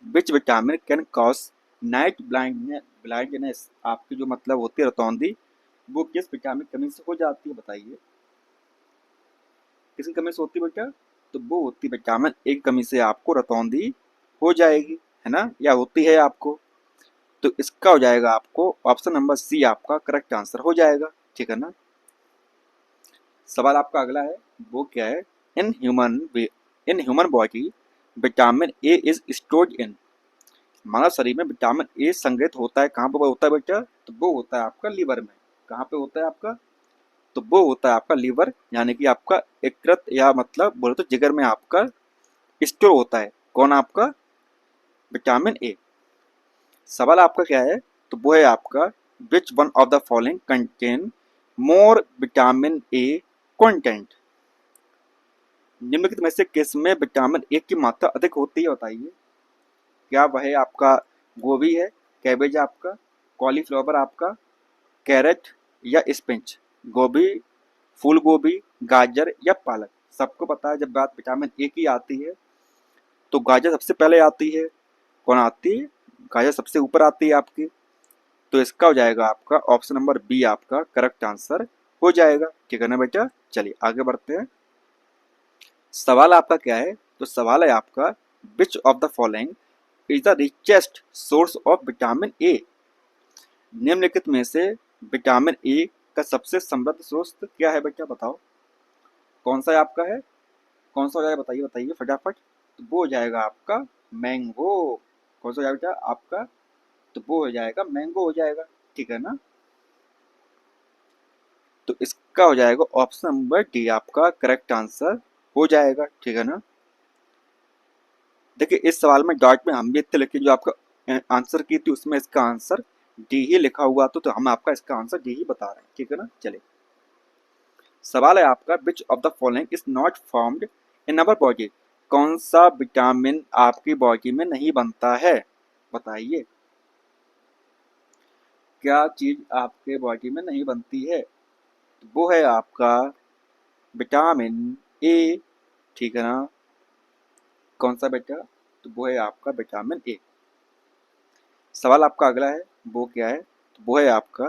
which vitamin can cause night blindness. आपकी जो मतलब होती है रतौंधी, वो किस विटामिन कमी से हो जाती है, बताइए किसकी कमी से होती है बेटा। तो वो होती है विटामिन ए की कमी से आपको रतौंधी हो जाएगी, है ना, या होती है आपको। तो इसका हो जाएगा आपको ऑप्शन नंबर सी आपका करेक्ट आंसर हो जाएगा, ठीक है ना। सवाल आपका अगला है, वो क्या है, in human body vitamin A is stored in. मानव शरीर में विटामिन ए संग्रहित होता है कहाँ पर होता है बेटा, तो वो होता है आपका लीवर में। कहाँ पे होता है आपका, तो वो होता है आपका लीवर, यानी कि आपका यकृत, या मतलब बोले तो जिगर में आपका स्टोर होता है। कौन आपका, विटामिन ए। सवाल आपका क्या है, तो वो है आपका which one of the following contain more vitamin a content. निम्नलिखित में से किस में विटामिन ए की मात्रा अधिक होती है, बताइए। क्या वह आपका गोभी है, कैबेज आपका, कॉलीफ्लावर आपका, कैरेट या स्पिंच। गोभी, फूल गोभी, गाजर या पालक। सबको पता है जब बात विटामिन ए की आती है तो गाजर सबसे पहले आती है। कौन आती है, गाजर सबसे ऊपर आती है आपकी। तो इसका हो जाएगा आपका ऑप्शन नंबर बी आपका करेक्ट आंसर हो जाएगा, ठीक है ना बेटा। चलिए आगे बढ़ते हैं। सवाल आपका क्या है, तो सवाल है आपका which of the following is the richest source of vitamin A. निम्नलिखित में से विटामिन ए का सबसे समृद्ध स्रोत क्या है बेटा, बताओ कौन सा है आपका है, कौन सा हो जाएगा, बताइए बताइए फटाफट। तो वो हो जाएगा आपका मैंगो। कौन सा हो जाएगा बेटा आपका, तो वो हो जाएगा मैंगो हो जाएगा, ठीक है ना। तो इसका हो जाएगा ऑप्शन नंबर डी आपका करेक्ट आंसर हो जाएगा, ठीक है ना। देखिए इस सवाल में डॉट में हम भी थे, लेकिन जो आपका आंसर की थी उसमें इसका आंसर डी ही लिखा हुआ तो हम आपका इसका आंसर डी ही बता रहे हैं, ठीक है ना। चलिए सवाल है आपका which of the following is not formed in our body. कौन सा विटामिन आपकी बॉडी में नहीं बनता है, बताइए क्या चीज आपके बॉडी में नहीं बनती है। तो वो है आपका विटामिन ए, ठीक है ना। कौन सा बेटा, तो वो है आपका विटामिन ए। सवाल आपका अगला है, वो क्या है, तो वो है आपका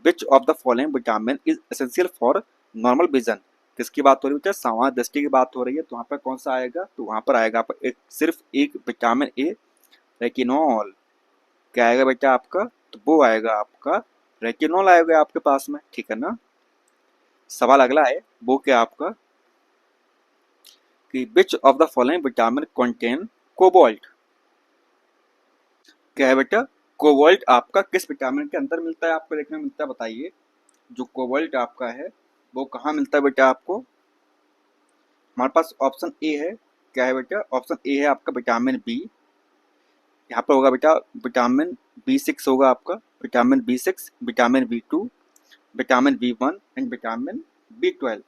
which of the following vitamin is essential for normal vision. किसकी बात हो रही है बेटा? सामान्य दृष्टि की बात हो रही है। तो वहाँ पर कौन सा आएगा? तो वहाँ पर आएगा आपका एक, सिर्फ एक विटामिन ए, रेटिनॉल। क्या आएगा बेटा आपका? तो वो आएगा आपका रेटिनॉल आएगा आपके पास में, ठीक है ना। सवाल अगला है, वो क्या आपका कि which of the following vitamin contain cobalt. क्या है बेटा? कोबाल्ट आपका किस विटामिन के अंदर मिलता है? आपको देखने में मिलता है, बताइए। जो कोबाल्ट आपका है वो कहाँ मिलता है बेटा आपको? हमारे पास ऑप्शन ए है। क्या है बेटा? ऑप्शन ए है आपका विटामिन बी। यहाँ पर होगा बेटा विटामिन B6 होगा आपका, vitamin B6, vitamin B2, vitamin B1 and vitamin B12।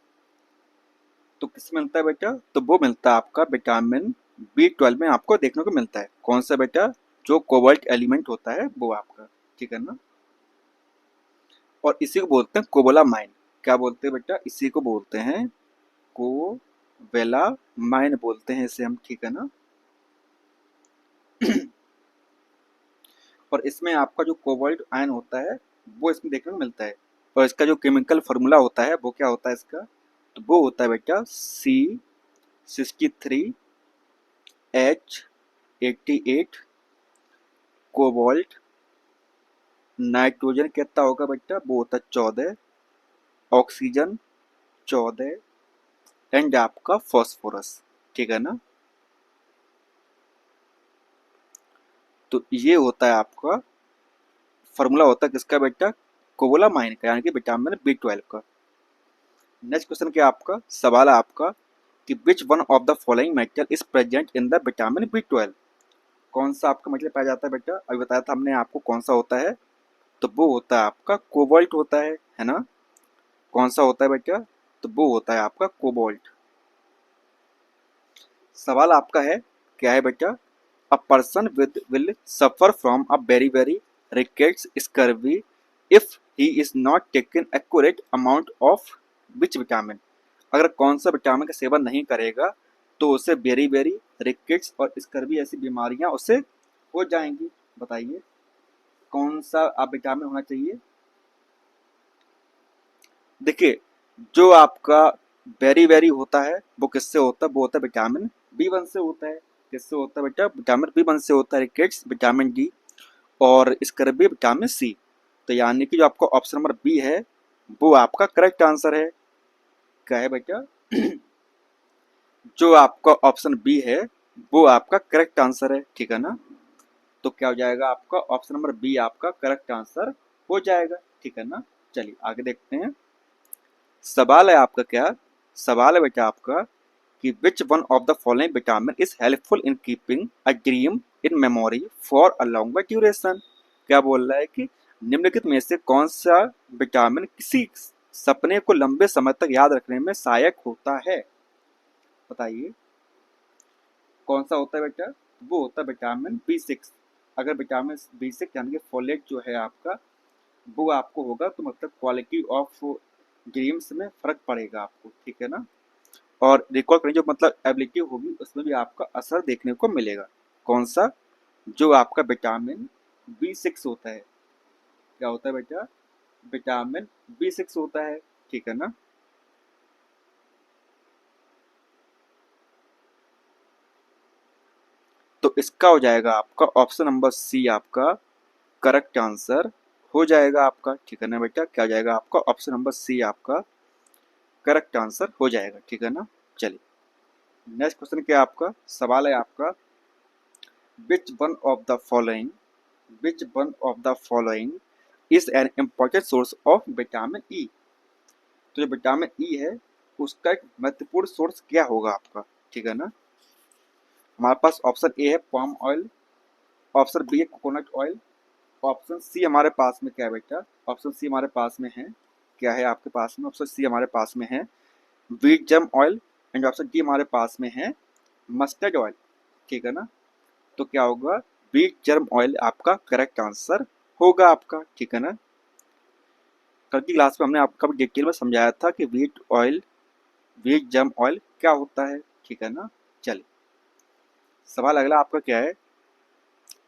तो किस में मिलता है बेटा? तो वो मिलता है आपका विटामिन B12 में आपको देखने को मिलता है। कौन सा बेटा? जो कोबाल्ट एलिमेंट होता है वो आपका, ठीक है ना। और इसी को बोलते हैं कोबालामाइन। क्या बोलते हैं बेटा? इसी को बोलते हैं कोबालामाइन बोलते हैं इसे हम, ठीक है ना। और इसमें आपका जो कोबाल्ट आयन होता है वो इसमें देखने को मिलता है। और इसका जो केमिकल फार्मूला होता है वो क्या होता है इसका? तो वो होता है बेटा C63H88। कोबाल्ट, नाइट्रोजन कितना होगा बेटा? वो होता है 14, ऑक्सीजन 14 एंड आपका फॉस्फोरस, ठीक है ना। तो ये होता है आपका फार्मूला होता है किसका बेटा? कोबालामाइन का, यानी कि विटामिन B12 का। नेक्स्ट क्वेश्चन क्या आपका? सवाल है आपका कि which one of the following metal is present in the vitamin B12। कौन सा आपका मेटल पाया जाता है बेटा? अभी बताया था हमने आपको कौन सा होता है। तो वो होता है आपका कोबाल्ट होता है ना। कौन सा होता है बेटा? तो वो होता है आपका कोबाल्ट। सवाल आपका है, क्या है बेटा? A person will suffer from a very rickets scurvy if he is not taken accurate amount of which vitamin। अगर कौन सा विटामिन का सेवन नहीं करेगा तो उसे वेरी रिकेट्स और स्कर्वी ऐसी बीमारियां उसे हो जाएंगी। बताइए कौन सा आप विटामिन होना चाहिए? देखिए, जो आपका वेरी होता है वो किससे होता है? वो होता है विटामिन B1 से होता है। किससे होता है बेटा? विटामिन B1 से होता है रिकेट्स, विटामिन डी और स्कर्वी विटामिन सी। तो यानी कि जो आपका ऑप्शन नंबर बी है वो आपका करेक्ट आंसर है। क्या है बेटा? जो आपका ऑप्शन बी है वो आपका करेक्ट आंसर है, ठीक है ना। तो क्या हो जाएगा आपका? ऑप्शन नंबर बी आपका करेक्ट आंसर हो जाएगा, ठीक है ना। चलिए आगे देखते हैं। सवाल है आपका क्या? सवाल है बेटा आपका कि which one of the following vitamin is helpful in keeping a dream in memory for a longer duration. क्या बोल रहा है कि निम्नलिखित में से कौन सा विटामिन किसी सपने को लंबे समय तक याद रखने में सहायक होता है? बताइए कौन सा होता है बेटा? वो होता है विटामिन B6। अगर विटामिन B6 यानी कि फोलेट जो है आपका वो आपको होगा तो मतलब क्वालिटी ऑफ ड्रीम्स में फर्क पड़ेगा आपको, ठीक है ना। और रिकॉल करने जो मतलब एबिलिटी होगी उसमें भी आपका असर देखने को मिलेगा। कौन सा? जो आपका विटामिन B6 होता है। क्या होता है बेटा? विटामिन B6 होता है, ठीक है ना। तो इसका हो जाएगा आपका ऑप्शन नंबर सी आपका करेक्ट आंसर हो जाएगा आपका, ठीक है ना बेटा। क्या हो जाएगा आपका? ऑप्शन नंबर सी आपका करेक्ट आंसर हो जाएगा, ठीक है ना। चलिए नेक्स्ट क्वेश्चन क्या आपका? सवाल है आपका which one of the following which one of the following is an important source of vitamin E. तो जो विटामिन ई है उसका एक महत्वपूर्ण सोर्स क्या होगा आपका, ठीक है ना। हमारे पास ऑप्शन ए है पाम ऑयल, ऑप्शन बी है कोकोनट ऑयल, ऑप्शन सी हमारे पास में क्या है बेटा? ऑप्शन सी हमारे पास में है, क्या है आपके पास में? ऑप्शन सी हमारे पास में है wheat germ oil and option D हमारे पास में है मस्टर्ड ऑयल, ठीक है ना। तो क्या होगा? व्हीट जर्म ऑयल आपका करेक्ट आंसर होगा आपका, ठीक है ना। कल की क्लास में हमने आपका भी डिटेल में समझाया था कि व्हीट जर्म ऑयल क्या होता है, ठीक है ना। चलिए सवाल अगला आपका क्या है?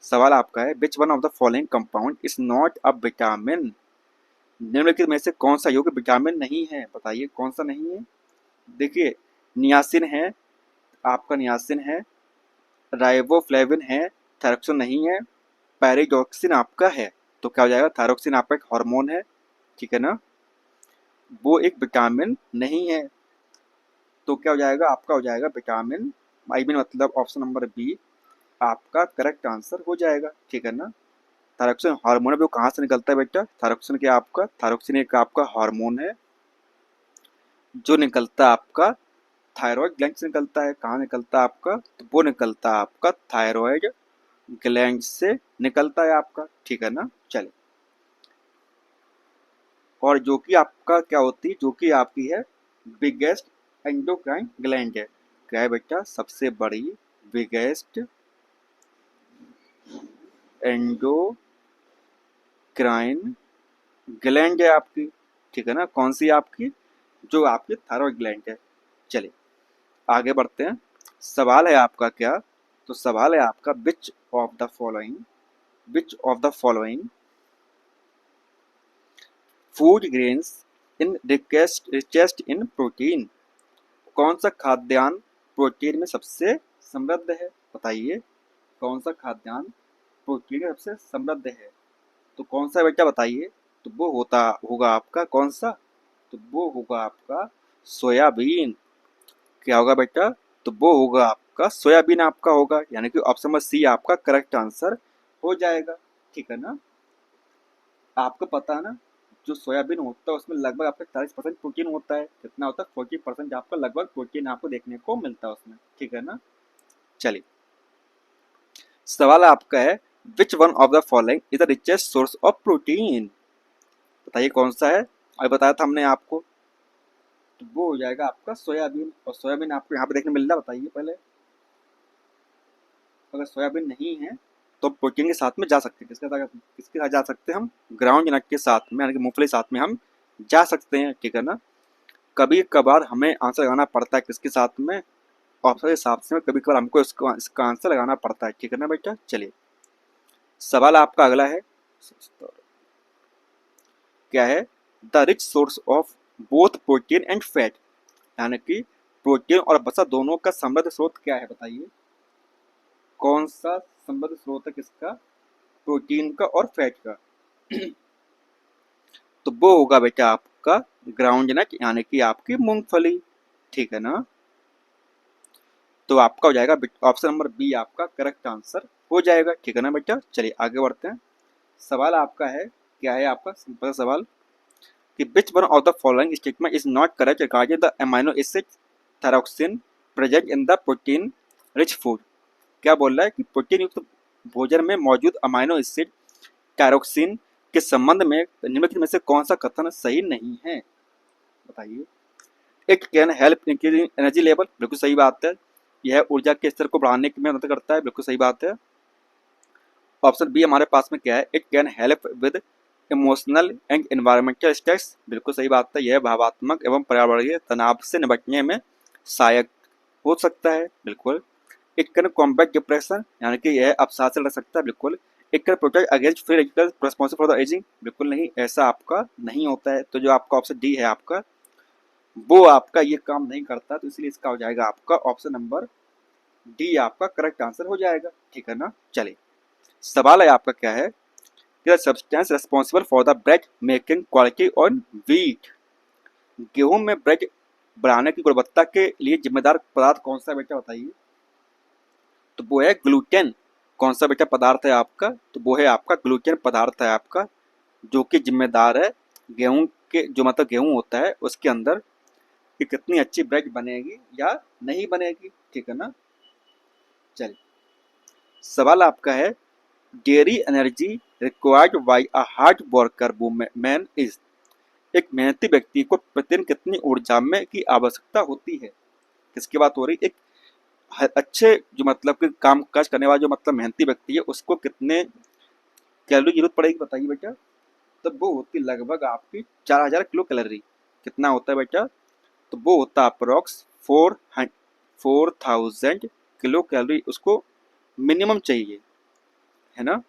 सवाल आपका है which one of the following compound is not a vitamin. निम्नलिखित में से कौन सा यौगिक विटामिन नहीं है, बताइए कौन सा नहीं है। देखिए नियासिन है, आपका नियासिन है, राइबोफ्लेविन है, थायरोक्सिन नहीं है, पैराडॉक्सिन आपका है। तो क्या हो जाएगा, थायरोक्सिन आपका एक हार्मोन है, ठीक है ना, वो एक विटामिन नहीं है। तो क्या हो जाएगा, आपका हो जाएगा विटामिन, आई मीन मतलब ऑप्शन नंबर बी आपका करेक्ट आंसर हो जाएगा, ठीक है ना। थायरोक्सिन हार्मोन है, वो कहाँ से निकलता है बेटा, थायरोक्सिन क्या आपका, थायरोक्सिन एक आपका हार्मोन है जो निकलता है आपका थायराइड ग्लैंड से निकलता है। कहाँ निकलता है आपका, तो वो निकलता है आपका थायराइड ग्लैंड से निकलता है आपका, ठीक है ना। चलिए, और जो कि आपका क्या होती है, जो कि आपकी है बिगेस्ट एंडोक्राइन ग्लैंड है। क्या है बेटा, सबसे बड़ी बिगेस्ट एंडोक्राइन ग्लैंड है आपकी, ठीक है ना। कौन सी आपकी, जो आपकी थायराइड ग्लैंड है। चलिए आगे बढ़ते हैं। सवाल है आपका क्या, तो सवाल है आपका which of the following food grains in richest in protein. कौन सा खाद्यान्न प्रोटीन में सबसे समृद्ध है, बताइए कौन सा खाद्यान्न प्रोटीन में सबसे समृद्ध है। तो कौन सा बेटा बताइए, तो वो होगा आपका कौन सा, तो वो होगा आपका सोयाबीन। क्या होगा बेटा, तो वो होगा आपका सोयाबीन आपका होगा, यानी कि ऑप्शन नंबर सी आपका करेक्ट आंसर हो जाएगा, ठीक है ना। आपको पता है ना, जो सोयाबीन होता है उसमें लगभग आपका 40% प्रोटीन होता है। कितना होता है, 40% आपका लगभग प्रोटीन आपको देखने को मिलता है उसमें, ठीक है ना। चलिए सवाल आपका है which one of the following is the richest source of protein. बताइए कौन सा है, अभी बताया था हमने आपको, तो वो हो जाएगा आपका सोयाबीन। और सोयाबीन आपको यहाँ पे देखने मिल रहा है, बताइए पहले। अगर सोयाबीन नहीं है तो प्रोटीन के साथ में जा सकते हैं, किसके साथ जा सकते हैं हम, ग्राउंड नट के साथ में, यानी कि मूंगफली साथ में हम जा सकते हैं, ठीक है ना। कभी कभार हमें आंसर लगाना पड़ता है किसके साथ में, ऑप्शन के हिसाब से कभी कभार हमको इसका आंसर लगाना पड़ता है, ठीक है ना बेटा। चलिए सवाल आपका अगला है, क्या है, the rich source of both protein and fat, यानी कि प्रोटीन और वसा दोनों का समृद्ध स्रोत क्या है, बताइए कौन सा समृद्ध स्रोत है किसका, प्रोटीन का और फैट का। तो वो होगा बेटा आपका ग्राउंड नट, यानी कि आपकी मूंगफली, ठीक है ना। तो आपका हो जाएगा ऑप्शन नंबर बी आपका करेक्ट आंसर हो जाएगा, ठीक है ना बेटा। चलिए आगे बढ़ते हैं। सवाल आपका है, क्या है आपका सिंपल सवाल, कि which one of the following statement is not correct regarding the amino acid thyroxine present in the protein rich food. क्या बोल रहा है कि प्रोटीन युक्त भोजन में मौजूद अमाइनो एसिड टायरोक्सिन के संबंध में निम्नलिखित में से कौन सा कथन सही नहीं है, बताइए। It can help increasing energy level, बिल्कुल सही बात है, यह ऊर्जा के स्तर को बढ़ाने में मदद करता है, बिल्कुल सही बात है। ऑप्शन बी हमारे पास में क्या है, it can help with emotional and environmental stress, बिल्कुल सही बात है, यह भावात्मक एवं पर्यावरणीय तनाव से निपटने में सहायक हो सकता है, बिल्कुल। इट कैन कॉम्बैट डिप्रेशन, यानी कि यह अवसाद से लड़ सकता है, बिल्कुल। It can protect against free radicals responsible for the ageing, बिल्कुल नहीं, ऐसा आपका नहीं होता है। तो जो आपका ऑप्शन डी है आपका, वो आपका ये काम नहीं करता, तो इसलिए इसका हो जाएगा आपका ऑप्शन नंबर डी आपका करेक्ट आंसर हो जाएगा, ठीक है ना। चलिए सवाल है आपका क्या है, substance responsible for the bread making quality on wheat. गेहूं में ब्रेड बनाने की गुणवत्ता के लिए जिम्मेदार पदार्थ कौन सा बेटा, बताइए। तो वो है ग्लूटेन। कौन सा बेटा पदार्थ है आपका, तो वो है आपका ग्लूटेन पदार्थ है आपका, जो कि जिम्मेदार है गेहूं के, जो मतलब गेहूं होता है उसके अंदर कि कितनी अच्छी ब्रेड बनेगी या नहीं बनेगी, ठीक है ना। चलिए सवाल आपका है, dairy energy required by a hard worker women is. एक मेहनती व्यक्ति को प्रतिदिन कितनी ऊर्जा में की आवश्यकता होती है, किसकी बात हो रही, एक अच्छे जो मतलब कि काम काज करने वाला जो मतलब मेहनती व्यक्ति है उसको कितने कैलोरी की जरूरत पड़ेगी, बताइए बेटा। तो वो होती लगभग आपकी 4000 किलो कैलोरी। कितना होता है बेटा, तो वो होता है अप्रोक्स 4000 किलो कैलोरी उसको मिनिमम चाहिए, है ना,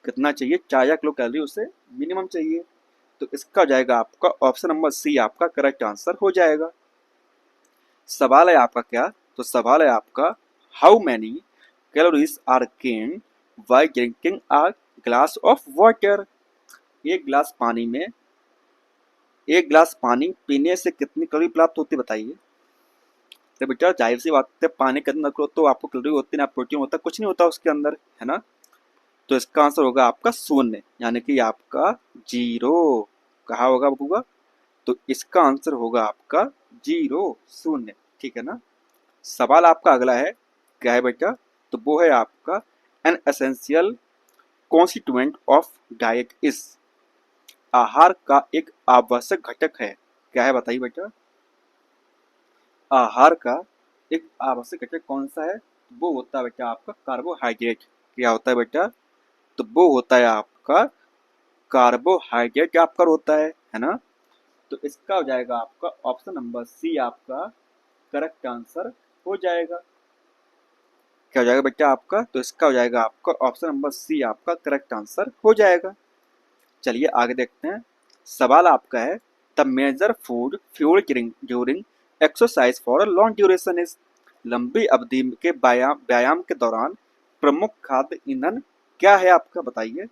कितना चाहिए, 4,000 किलो कैलोरी उसे मिनिमम चाहिए। तो इसका हो जाएगा आपका ऑप्शन नंबर सी आपका करेक्ट आंसर हो जाएगा। सवाल है आपका क्या, तो सवाल है आपका how many calories are gain by drinking a glass of water. एक गिलास पानी में, एक गिलास पानी पीने से कितनी कैलोरी प्राप्त होती है बताइए। तो बेटा जाहिर सी बात है, पानी के अंदर तो आपको कैलोरी होती है ना, प्रोटीन होता है, कुछ नहीं होता उसके अंदर, है ना। तो इसका आंसर होगा आपका शून्य, यानी कि आपका जीरो। कहा होगा बबुआ, तो इसका आंसर होगा आपका जीरो, शून्य, ठीक है ना। सवाल आपका अगला है, क्या है बेटा, तो वो है आपका an essential constituent of diet is. आहार का एक आवश्यक घटक है, क्या है बताइए बेटा। आहार का एक आवश्यक घटक कौन सा है, वो होता है बेटा आपका कार्बोहाइड्रेट। क्या होता है बेटा, तो वो होता है आपका कार्बोहाइड्रेट आपका होता है ना। तो इसका हो जाएगा आपका ऑप्शन नंबर सी आपका करेक्ट आंसर हो जाएगा। क्या हो जाएगा बेटा आपका, तो इसका हो जाएगा आपका ऑप्शन नंबर सी आपका करेक्ट आंसर हो जाएगा। चलिए आगे देखते हैं। सवाल आपका है the major food fuel during exercise for a long duration is. लंबी अवधि के व्यायाम व्यायाम के दौरान प्रमुख खाद्य ईंधन क्या है आपका बताइए।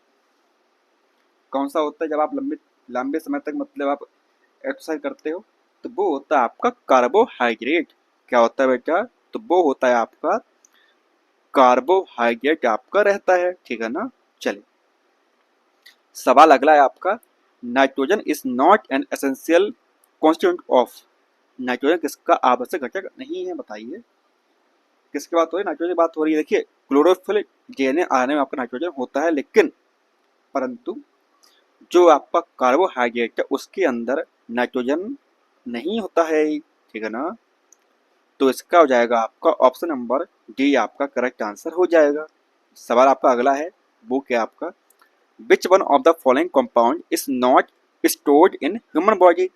कौन सा होता है जब आप लंबे लंबे समय तक मतलब आप एक्सरसाइज करते हो, तो वो होता है आपका कार्बोहाइड्रेट। क्या होता है बेटा, तो वो होता है आपका कार्बोहाइड्रेट आपका रहता है, ठीक है ना। चलिए सवाल अगला है आपका, nitrogen is not an essential constituent of. Nitrogen किसका आवश्यक घटक नहीं है बताइए। किसकी बात हो रही है, नाइट्रोजन की बात हो रही है। देखिए क्लोरोफिल डीएनए आरएनए में आपका नाइट्रोजन होता है, लेकिन परंतु जो आपका कार्बोहाइड्रेट है उसके अंदर नाइट्रोजन नहीं होता है, ठीक है ना। तो इसका हो जाएगा आपका ऑप्शन नंबर डी आपका करेक्ट आंसर हो जाएगा। सवाल आपका अगला है, वो क्या आपका, which one of the following compound is not stored in human body.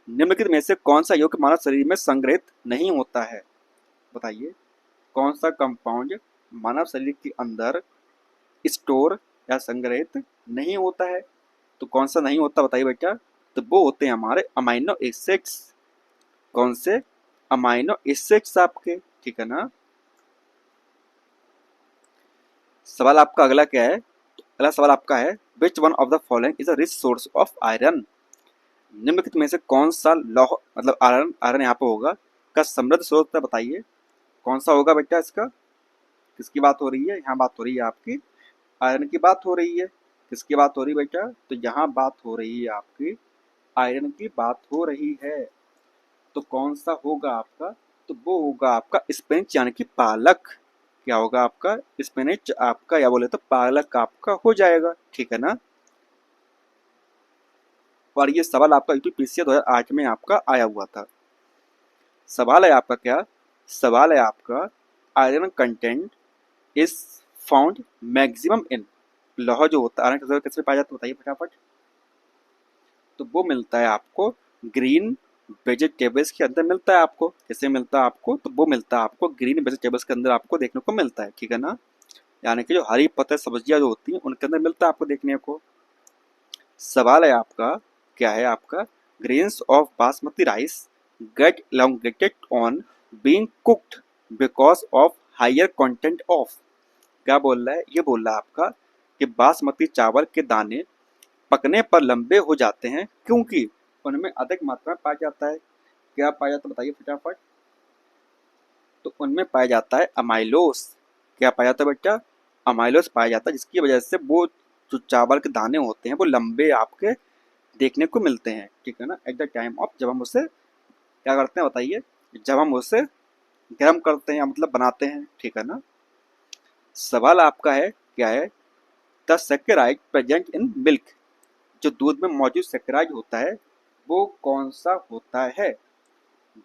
निम्नलिखित में से कौन सा यौगिक मानव शरीर में संग्रहित नहीं होता है बताइए। कौन सा कंपाउंड मानव शरीर के अंदर स्टोर या संग्रहित नहीं होता है, तो कौन सा नहीं होता बताइए बेटा। तो वो होते हैं हमारे अमाइनो एसिड्स। कौन से, अमाइनो एसिड्स आपके, ठीक है ना। सवाल आपका अगला क्या है, तो अगला सवाल आपका है which one of the following is a rich source of iron. निम्नलिखित में से कौन सा लौह मतलब आयरन आयरन यहाँ पे होगा का समृद्ध स्रोत है बताइए। कौन सा होगा बेटा इसका, किसकी बात हो रही है, यहाँ बात हो रही है आपकी आयरन की बात हो रही है। किसकी बात हो रही है बेटा, तो यहाँ बात हो रही है आपकी आयरन की बात हो रही है। तो कौन सा होगा आपका, तो वो होगा आपका स्पिनच यानी कि पालक। क्या होगा आपका, स्पिनच आपका, या बोले तो पालक आपका हो जाएगा, ठीक है ना। और ये सवाल आपका यूपीपीसीए 2008 में आपका आया हुआ था। सवाल है आपका क्या, सवाल है आपका iron content is found maximum in. लोहा जो होता है आयरन किस में पाया जाता है बताइए फटाफट। तो वो मिलता है आपको ग्रीन वेजिटेबल्स के अंदर मिलता है आपको। किससे मिलता है आपको, तो वो मिलता है आपको ग्रीन वेजिटेबल्स के अंदर आपको देखने को मिलता है, ठीक है ना। यानी कि जो हरी पत्ते सब्जियां जो होती हैं उनके अंदर मिलता है आपको देखने को। सवाल है आपका क्या है आपका, grains of basmati rice get elongated on being cooked because of higher content of. क्या बोल रहा है, ये बोल रहा है आपका कि बासमती चावल के दाने पकने पर लंबे हो जाते हैं क्योंकि उनमें अधिक मात्रा में पाया जाता है। क्या पाया जाता है बताइए फटाफट। तो उनमें पाया जाता है अमाइलोस। क्या पाया जाता है बेटा, अमाइलोस पाया जाता है, जिसकी वजह से वो जो चावल के दाने होते हैं वो लंबे आपके देखने को मिलते हैं, ठीक है ना। एट द टाइम ऑफ जब हम उसे क्या करते हैं बताइए, जब हम उसे गर्म करते हैं या मतलब बनाते हैं, ठीक है ना। सवाल आपका है क्या है, the saccharide present in milk. जो दूध में मौजूद सेकेराइड होता है वो कौन सा होता है।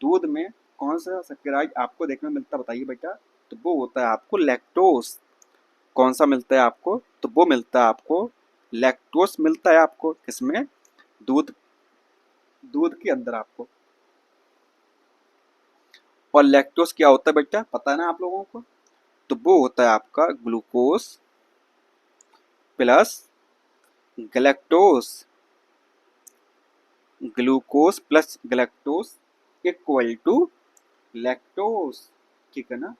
दूध में कौन सा सेकेराइड आपको देखने में मिलता है बताइए बेटा। तो वो होता है आपको लैक्टोस। कौन सा मिलता है आपको, तो वो मिलता है आपको लैक्टोस मिलता है आपको किसमें, दूध, दूध के अंदर आपको। और लैक्टोस क्या होता है बेटा, पता है ना आप लोगों को। तो वो होता है आपका glucose plus galactose, glucose plus galactose equal to lactose, ठीक है ना।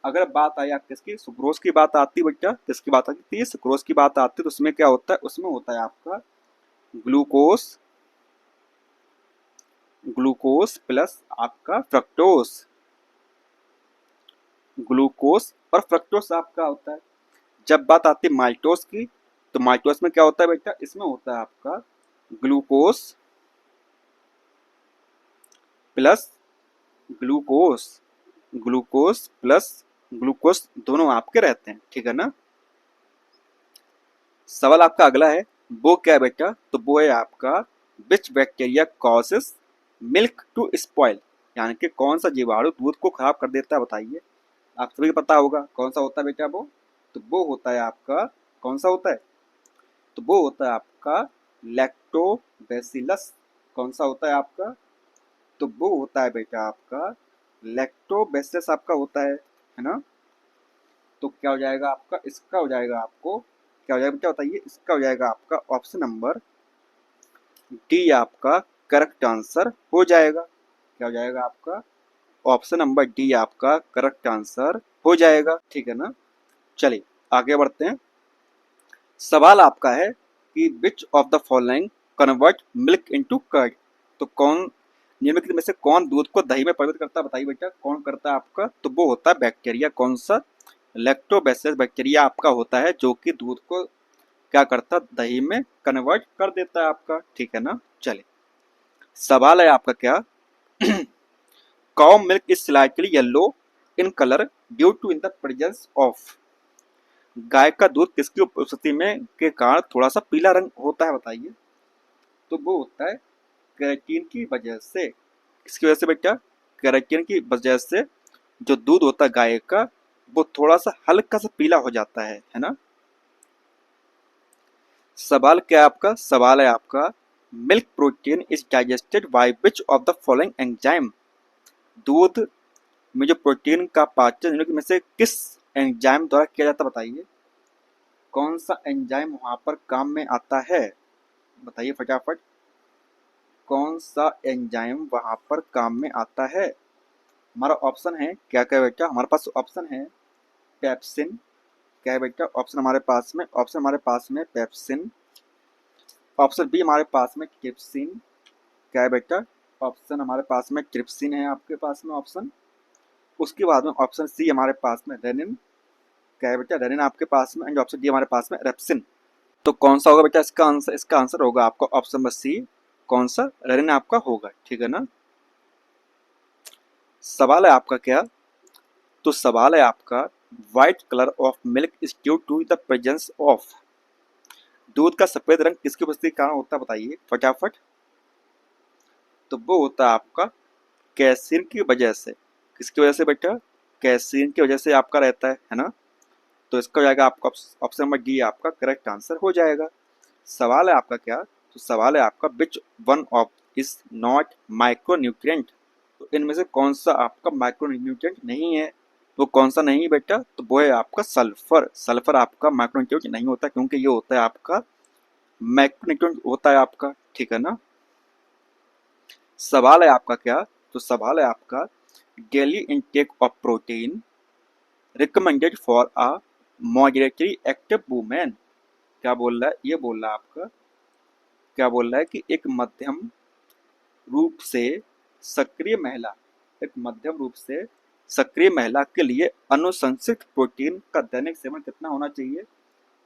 अगर बात आई आप किसकी, सुक्रोज की बात आती है बेटा, किसकी बात आती है, सुक्रोज की बात आती है, तो उसमें क्या होता है, उसमें होता है आपका ग्लूकोज, ग्लूकोज प्लस आपका फ्रक्टोज, ग्लूकोज और फ्रक्टोज आपका होता है। जब बात आती है माल्टोज की, तो माल्टोज में क्या होता है बेटा, इसमें होता है आपका glucose plus glucose, glucose plus glucose दोनों आपके रहते हैं, ठीक है ना। सवाल आपका अगला है, वो क्या है बेटा, तो वो है आपका which bacteria causes milk to spoil, यानी कि कौन सा जीवाणु दूध को खराब कर देता है, बताइए। आप सभी को पता होगा कौन सा होता है बेटा वो, तो वो होता है आपका, कौन सा होता है, तो वो होता है आपका लैक्टोबैसिलस। कौन सा होता है आपका, तो वो होता है बेटा आपका लैक्टोबैसिलस आपका होता है ना। तो क्या हो जाएगा आपका, इसका हो जाएगा आपको, क्या हो जाएगा बेटा बताइए, इसका हो जाएगा आपका ऑप्शन नंबर डी आपका करेक्ट आंसर हो जाएगा। क्या हो जाएगा आपका, ऑप्शन नंबर डी आपका करेक्ट आंसर हो जाएगा, ठीक है ना। चलिए आगे बढ़ते हैं। सवाल आपका है कि which of the following convert milk into curd, तो कौन निम्नलिखित में से कौन दूध को दही में परिवर्तित करता है, बताइए बेटा कौन करता है आपका, तो वो होता है बैक्टीरिया, कौन सा, लैक्टोबैसिलस बैक्टीरिया आपका होता है, जो कि दूध को क्या करता है, दही में कन्वर्ट कर देता है आपका, ठीक है ना। चलिए सवाल है आपका क्या, cow milk is slightly yellow in colour due to in the presence of, गाय का दूध किसकी उपस्थिति में के कारण थोड़ा सा पीला रंग होता है, बताइए। तो वो होता है केराटिन की वजह से, किसकी वजह से बेटा, केराटिन की वजह से जो दूध होता है गाय का, वो थोड़ा सा हल्का सा पीला हो जाता है ना। सवाल क्या है आपका, सवाल है आपका milk protein is digested by which of the following enzyme, दूध में जो प्रोटीन का पाचन निम्नलिखित में से किस एंजाइम द्वारा किया जाता है, बताइए। कौन सा एंजाइम वहां पर काम में आता है, बताइए फटाफट, कौन सा एंजाइम वहां पर काम में आता है। हमारा ऑप्शन है क्या क्या बेटा, हमारे पास ऑप्शन है पेप्सिन, क्या है बेटा ऑप्शन हमारे पास में, ऑप्शन हमारे पास में पेप्सिन, ऑप्शन बी हमारे पास में ट्रिप्सिन, क्या है बेटा, ऑप्शन हमारे पास में ट्रिप्सिन है आपके पास में ऑप्शन, उसके बाद में ऑप्शन सी हमारे पास में रेनिन, क्या है बेटा रेनिन आपके पास में, एंड ऑप्शन डी हमारे पास में रेप्सिन। तो कौन सा होगा बेटा इसका आंसर, इसका आंसर होगा आपका ऑप्शन नंबर सी, कौन सा, रेनिन आपका होगा, ठीक है ना। सवाल है आपका क्या, तो सवाल है आपका white colour of milk is due to the presence of, दूध का सफेद रंग किसकी उपस्थिति के कारण होता है, बताइए फटाफट। तो वो होता है आपका कैसीन की वजह से, किसकी वजह से बेटा, कैसीन की वजह से आपका रहता है ना। तो इसका हो जाएगा आपका ऑप्शन नंबर डी आपका करेक्ट आंसर हो जाएगा। सवाल है आपका क्या, तो सवाल है आपका which one of is not micronutrient, तो इनमें से कौन सा आपका माइक्रोन्यूट्रिएंट नहीं है, वो कौन सा नहीं बेटा, तो वो है आपका सल्फर, सल्फर आपका माइक्रोन्यूट्रिएंट नहीं होता, क्योंकि ये होता है आपका मैक्रोन्यूट्रिएंट होता है आपका, ठीक है ना। सवाल है आपका क्या, तो सवाल है आपका daily intake of protein recommended for a moderately active women, क्या बोल रहा है, ये बोल रहा है आपका, क्या बोल रहा है कि एक मध्यम रूप से सक्रिय महिला, एक मध्यम रूप से सक्रिय महिला के लिए अनुशंसित प्रोटीन का दैनिक सेवन कितना होना चाहिए,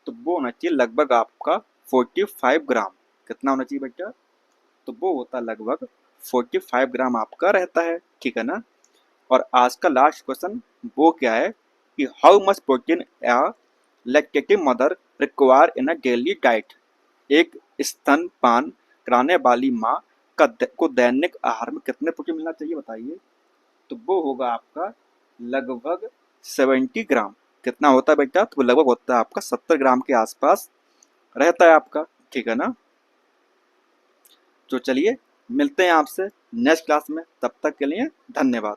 तो वो होना चाहिए लगभग आपका 45 ग्राम, कितना होना चाहिए बेटा, तो वो होता है लगभग 45 ग्राम आपका रहता है, ठीक है ना। और आज का लास्ट क्वेश्चन वो क्या है कि how much protein a lactating mother require in a daily diet, एक स्तनपान कराने वाली माँ को दैनिक आहार में कितने प्रोटीन मिलना चाहिए, बताइए। तो वो होगा आपका लगभग 70 ग्राम, कितना होता है बेटा, तो लगभग होता है आपका 70 ग्राम के आसपास रहता है आपका, ठीक है ना। तो चलिए मिलते हैं आपसे नेक्स्ट क्लास में, तब तक के लिए धन्यवाद।